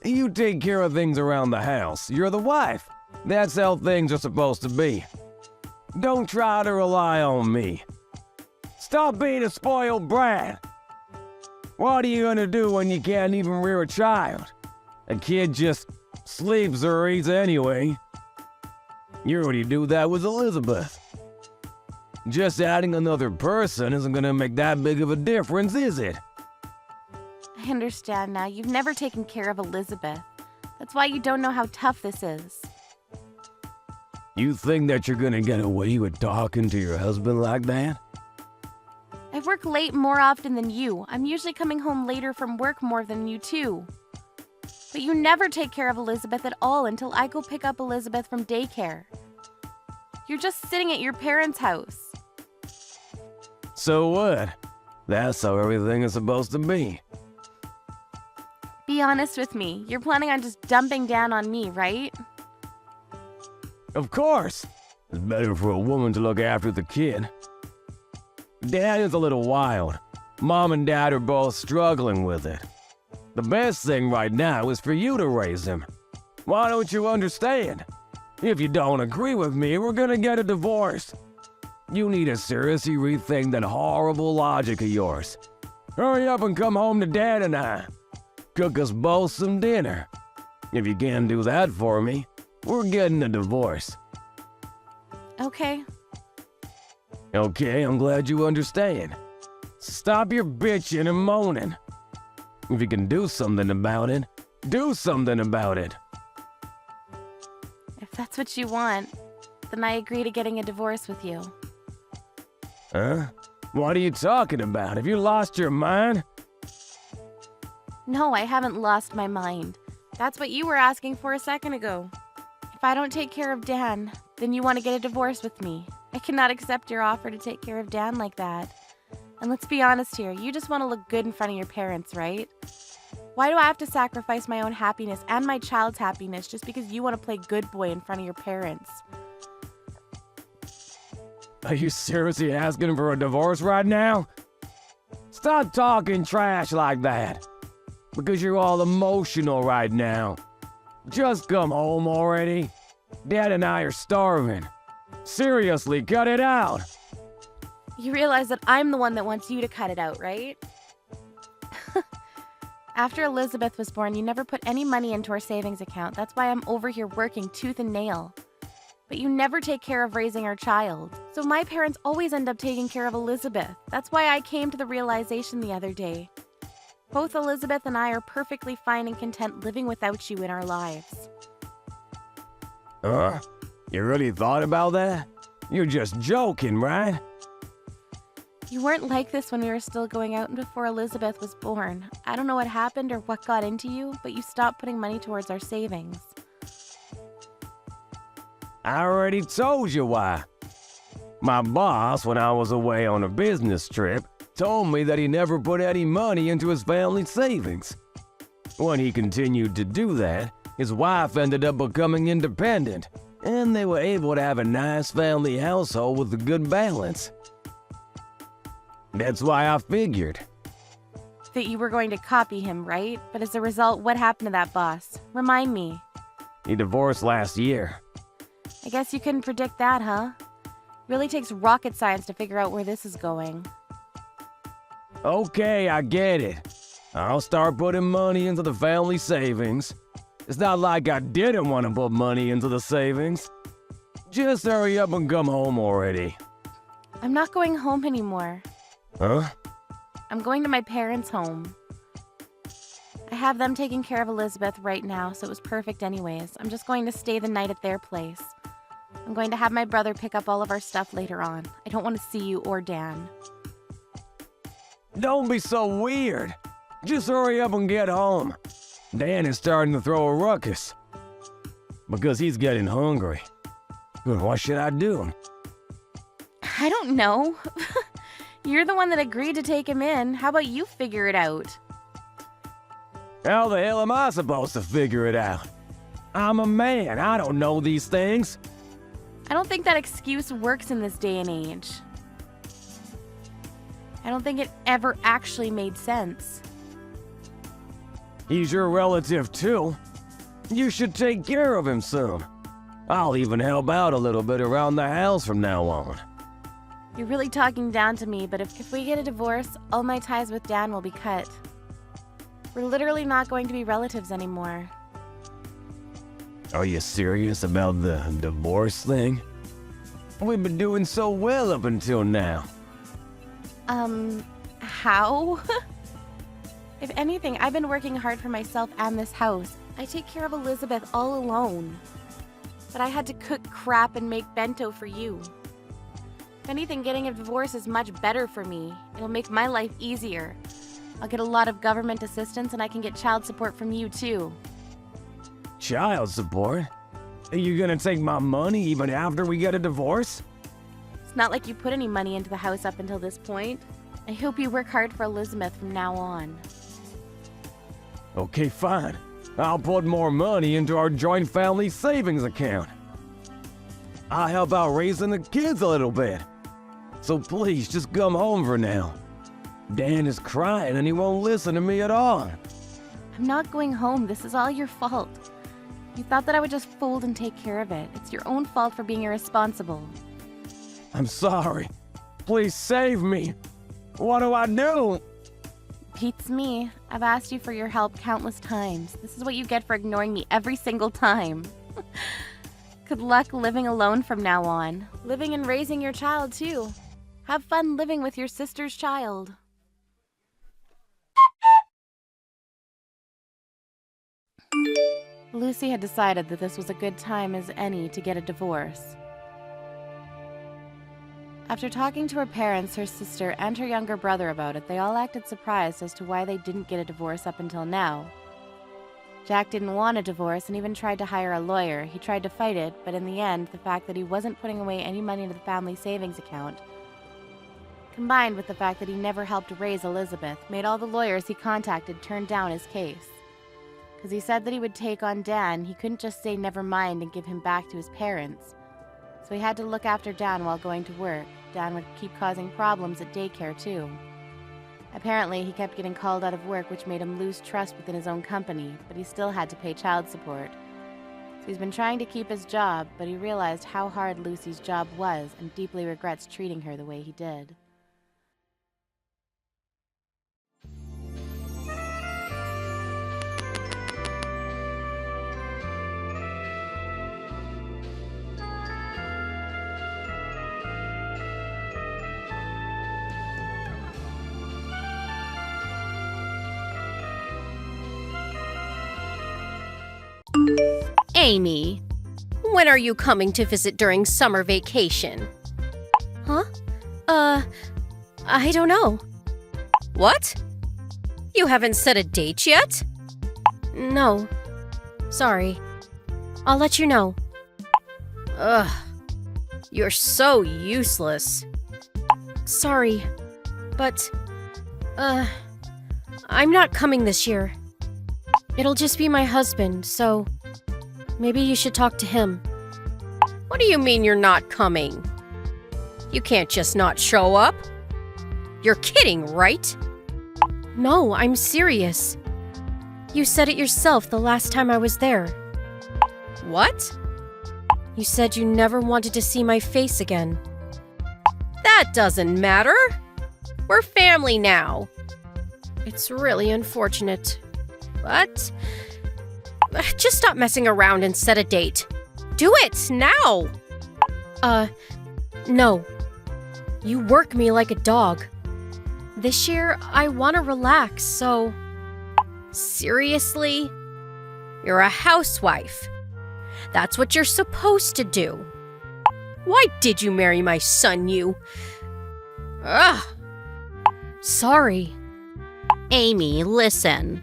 You take care of things around the house. You're the wife. That's how things are supposed to be. Don't try to rely on me. Stop being a spoiled brat. What are you gonna do when you can't even rear a child? A kid just sleeps or eats anyway. You already do that with Elizabeth. Just adding another person isn't gonna make that big of a difference, is it? I understand now. You've never taken care of Elizabeth. That's why you don't know how tough this is. You think that you're gonna get away with talking to your husband like that? I work late more often than you. I'm usually coming home later from work more than you too. But you never take care of Elizabeth at all until I go pick up Elizabeth from daycare. You're just sitting at your parents' house. So what? That's how everything is supposed to be. Be honest with me. You're planning on just dumping down on me, right? Of course. It's better for a woman to look after the kid. Dad is a little wild. Mom and Dad are both struggling with it. The best thing right now is for you to raise him. Why don't you understand? If you don't agree with me, we're gonna get a divorce. You need to seriously rethink that horrible logic of yours. Hurry up and come home to Dad and I. Cook us both some dinner. If you can't do that for me, we're getting a divorce. Okay. Okay, I'm glad you understand. Stop your bitching and moaning. If you can do something about it, do something about it. If that's what you want, then I agree to getting a divorce with you. Huh? What are you talking about? Have you lost your mind? No, I haven't lost my mind. That's what you were asking for a second ago. If I don't take care of Dan, then you want to get a divorce with me. I cannot accept your offer to take care of Dan like that. And let's be honest here, you just want to look good in front of your parents, right? Why do I have to sacrifice my own happiness and my child's happiness just because you want to play good boy in front of your parents? Are you seriously asking for a divorce right now? Stop talking trash like that. Because you're all emotional right now. Just come home already. Dad and I are starving. Seriously, cut it out. You realize that I'm the one that wants you to cut it out, right? After Elizabeth was born, you never put any money into our savings account. That's why I'm over here working tooth and nail. But you never take care of raising our child. So my parents always end up taking care of Elizabeth. That's why I came to the realization the other day. Both Elizabeth and I are perfectly fine and content living without you in our lives. You really thought about that? You're just joking, right? You weren't like this when we were still going out and before Elizabeth was born. I don't know what happened or what got into you, but you stopped putting money towards our savings. I already told you why. My boss, when I was away on a business trip, told me that he never put any money into his family savings. When he continued to do that, his wife ended up becoming independent, and they were able to have a nice family household with a good balance. That's why I figured. That you were going to copy him, right? But as a result, what happened to that boss? Remind me. He divorced last year. I guess you couldn't predict that, huh? Really takes rocket science to figure out where this is going. Okay, I get it. I'll start putting money into the family savings. It's not like I didn't want to put money into the savings. Just hurry up and come home already. I'm not going home anymore. Huh? I'm going to my parents' home. I have them taking care of Elizabeth right now, so it was perfect anyways. I'm just going to stay the night at their place. I'm going to have my brother pick up all of our stuff later on. I don't want to see you or Dan. Don't be so weird. Just hurry up and get home. Dan is starting to throw a ruckus. Because he's getting hungry. What should I do? I don't know. You're the one that agreed to take him in. How about you figure it out? How the hell am I supposed to figure it out? I'm a man. I don't know these things. I don't think that excuse works in this day and age. I don't think it ever actually made sense. He's your relative too. You should take care of him soon. I'll even help out a little bit around the house from now on. You're really talking down to me, but if we get a divorce, all my ties with Dan will be cut. We're literally not going to be relatives anymore. Are you serious about the divorce thing? We've been doing so well up until now. How? If anything, I've been working hard for myself and this house. I take care of Elizabeth all alone. But I had to cook crap and make bento for you. If anything, getting a divorce is much better for me. It'll make my life easier. I'll get a lot of government assistance and I can get child support from you too. Child support? Are you gonna take my money even after we get a divorce? It's not like you put any money into the house up until this point. I hope you work hard for Elizabeth from now on. Okay, fine. I'll put more money into our joint family savings account. I'll help out raising the kids a little bit. So please, just come home for now. Dan is crying and he won't listen to me at all. I'm not going home. This is all your fault. You thought that I would just fold and take care of it. It's your own fault for being irresponsible. I'm sorry. Please save me. What do I do? Beats me. I've asked you for your help countless times. This is what you get for ignoring me every single time. Good luck living alone from now on. Living and raising your child, too. Have fun living with your sister's child. Lucy had decided that this was a good time as any to get a divorce. After talking to her parents, her sister, and her younger brother about it, they all acted surprised as to why they didn't get a divorce up until now. Jack didn't want a divorce and even tried to hire a lawyer. He tried to fight it, but in the end, the fact that he wasn't putting away any money into the family savings account, combined with the fact that he never helped raise Elizabeth, made all the lawyers he contacted turn down his case. Because he said that he would take on Dan, he couldn't just say never mind and give him back to his parents. So he had to look after Dan while going to work. Dan would keep causing problems at daycare too. Apparently, he kept getting called out of work, which made him lose trust within his own company, but he still had to pay child support. So he's been trying to keep his job, but he realized how hard Lucy's job was and deeply regrets treating her the way he did. Amy, when are you coming to visit during summer vacation? Huh? I don't know. What? You haven't set a date yet? No. Sorry. I'll let you know. Ugh. You're so useless. Sorry, but, I'm not coming this year. It'll just be my husband, so maybe you should talk to him. What do you mean you're not coming? You can't just not show up. You're kidding, right? No, I'm serious. You said it yourself the last time I was there. What? You said you never wanted to see my face again. That doesn't matter. We're family now. It's really unfortunate. But just stop messing around and set a date. Do it now! No. You work me like a dog. This year, I want to relax, so... Seriously? You're a housewife. That's what you're supposed to do. Why did you marry my son, you? Ugh. Sorry. Amy, listen.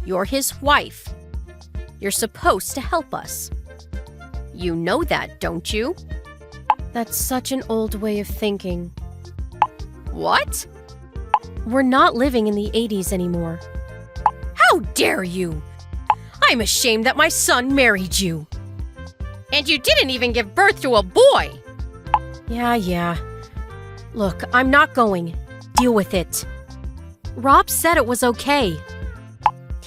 You're his wife. You're supposed to help us. You know that, don't you? That's such an old way of thinking. What? We're not living in the 80s anymore. How dare you! I'm ashamed that my son married you. And you didn't even give birth to a boy! Yeah. Look, I'm not going. Deal with it. Rob said it was okay.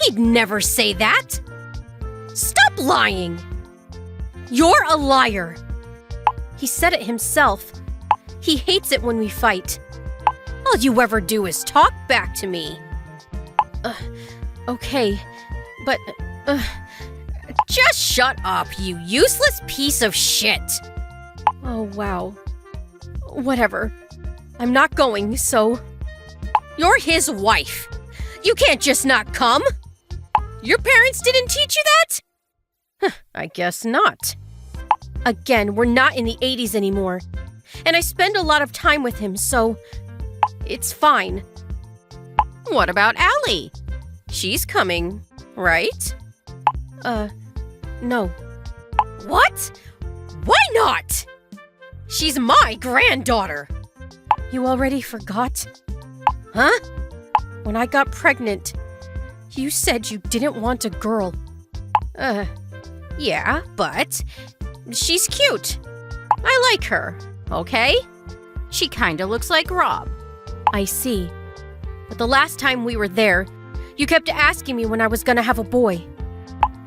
He'd never say that. Stop lying. You're a liar. He said it himself. He hates it when we fight. All you ever do is talk back to me. Okay, but, just shut up, you useless piece of shit. Oh, wow. Whatever. I'm not going, so... You're his wife. You can't just not come. Your parents didn't teach you that? I guess not. Again, we're not in the 80s anymore. And I spend a lot of time with him, so... It's fine. What about Allie? She's coming, right? No. What? Why not? She's my granddaughter. You already forgot? Huh? When I got pregnant, you said you didn't want a girl. Yeah, but she's cute. I like her, okay? She kinda looks like Rob. I see. But the last time we were there, you kept asking me when I was gonna have a boy.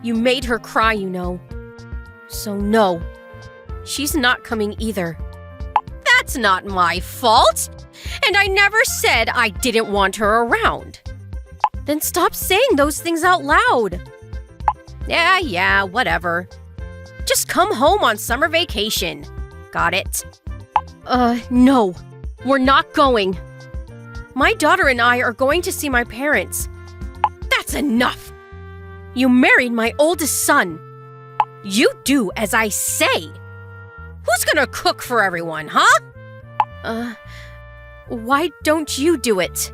You made her cry, you know. So no, she's not coming either. That's not my fault! And I never said I didn't want her around. Then stop saying those things out loud. Yeah, whatever. Just come home on summer vacation. Got it? No. We're not going. My daughter and I are going to see my parents. That's enough! You married my oldest son. You do as I say. Who's gonna cook for everyone, huh? Why don't you do it?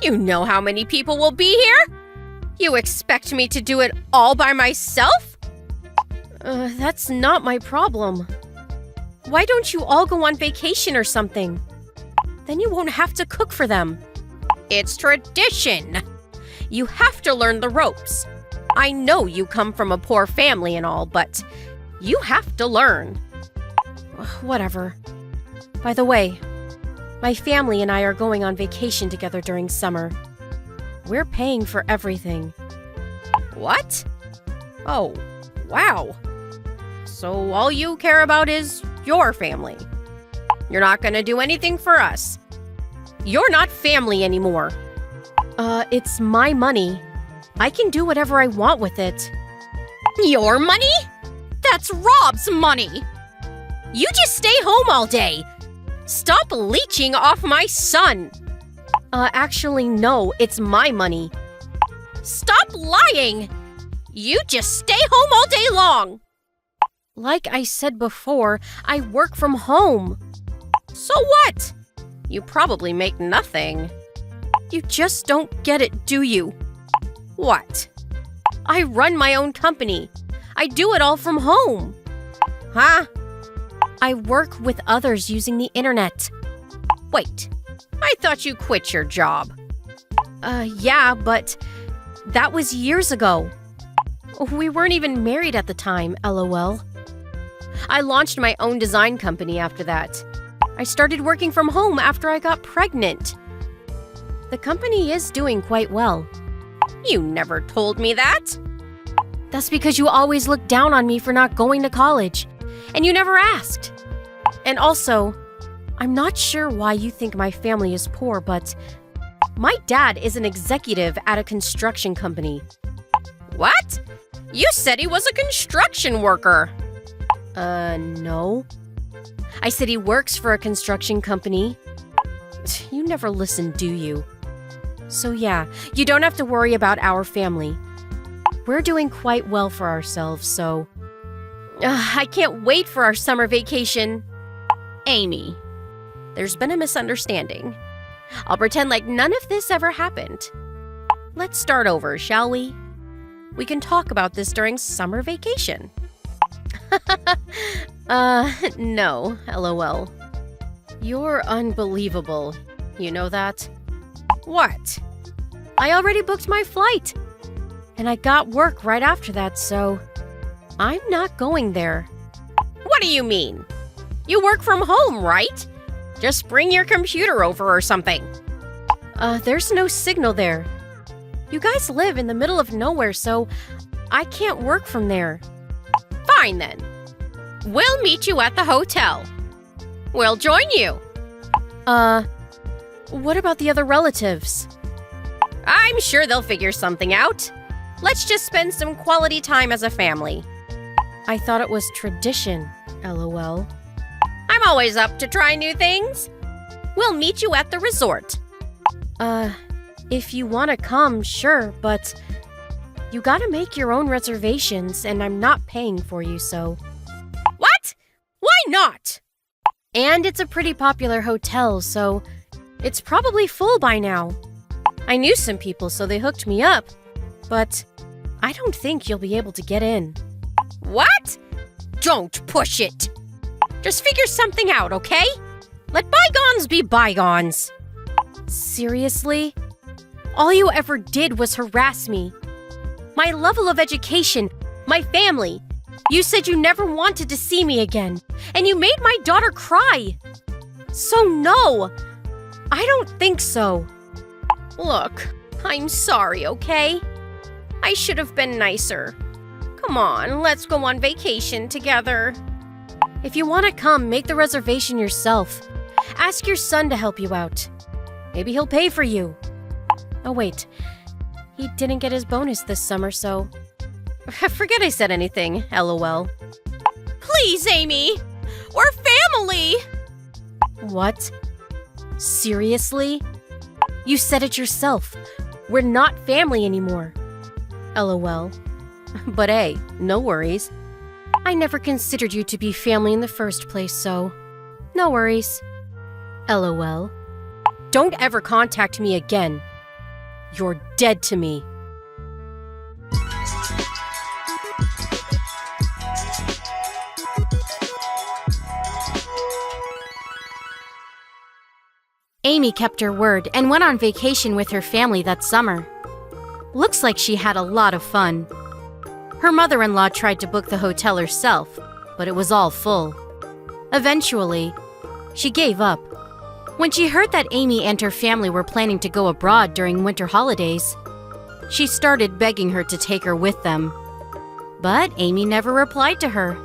You know how many people will be here? You expect me to do it all by myself? That's not my problem. Why don't you all go on vacation or something? Then you won't have to cook for them. It's tradition. You have to learn the ropes. I know you come from a poor family and all, but you have to learn. Whatever. By the way, my family and I are going on vacation together during summer. We're paying for everything. What? Oh, wow. So all you care about is your family. You're not gonna do anything for us. You're not family anymore. It's my money. I can do whatever I want with it. Your money? That's Rob's money. You just stay home all day. Stop leeching off my son. Actually, no, it's my money. Stop lying. You just stay home all day long. Like I said before, I work from home. So what? You probably make nothing. You just don't get it, do you? What? I run my own company. I do it all from home. Huh? I work with others using the internet. Wait, I thought you quit your job. Yeah, but that was years ago. We weren't even married at the time, LOL. I launched my own design company after that. I started working from home after I got pregnant. The company is doing quite well. You never told me that. That's because you always looked down on me for not going to college, and you never asked. And also, I'm not sure why you think my family is poor, but my dad is an executive at a construction company. What? You said he was a construction worker. No. I said he works for a construction company. You never listen, do you? So yeah, you don't have to worry about our family. We're doing quite well for ourselves, so... I can't wait for our summer vacation. Amy, there's been a misunderstanding. I'll pretend like none of this ever happened. Let's start over, shall we? We can talk about this during summer vacation. No, LOL. You're unbelievable. You know that? What? I already booked my flight. And I got work right after that, so... I'm not going there. What do you mean? You work from home, right? Just bring your computer over or something. There's no signal there. You guys live in the middle of nowhere, so I can't work from there. Fine then. We'll meet you at the hotel. We'll join you. What about the other relatives? I'm sure they'll figure something out. Let's just spend some quality time as a family. I thought it was tradition, LOL. I'm always up to try new things. We'll meet you at the resort. If you want to come, sure, but you gotta make your own reservations, and I'm not paying for you, so... What? Why not? And it's a pretty popular hotel, so it's probably full by now. I knew some people, so they hooked me up, but I don't think you'll be able to get in. What? Don't push it. Just figure something out, okay? Let bygones be bygones. Seriously? All you ever did was harass me. My level of education, my family. You said you never wanted to see me again, and you made my daughter cry. So no, I don't think so. Look, I'm sorry, okay? I should have been nicer. Come on, let's go on vacation together. If you want to come, make the reservation yourself. Ask your son to help you out. Maybe he'll pay for you. Oh wait, he didn't get his bonus this summer, so... Forget I said anything, LOL. Please, Amy! We're family! What? Seriously? You said it yourself. We're not family anymore. LOL. But hey, no worries. I never considered you to be family in the first place, so... No worries. LOL. Don't ever contact me again. You're dead to me. Amy kept her word and went on vacation with her family that summer. Looks like she had a lot of fun. Her mother-in-law tried to book the hotel herself, but it was all full. Eventually, she gave up. When she heard that Amy and her family were planning to go abroad during winter holidays, she started begging her to take her with them. But Amy never replied to her.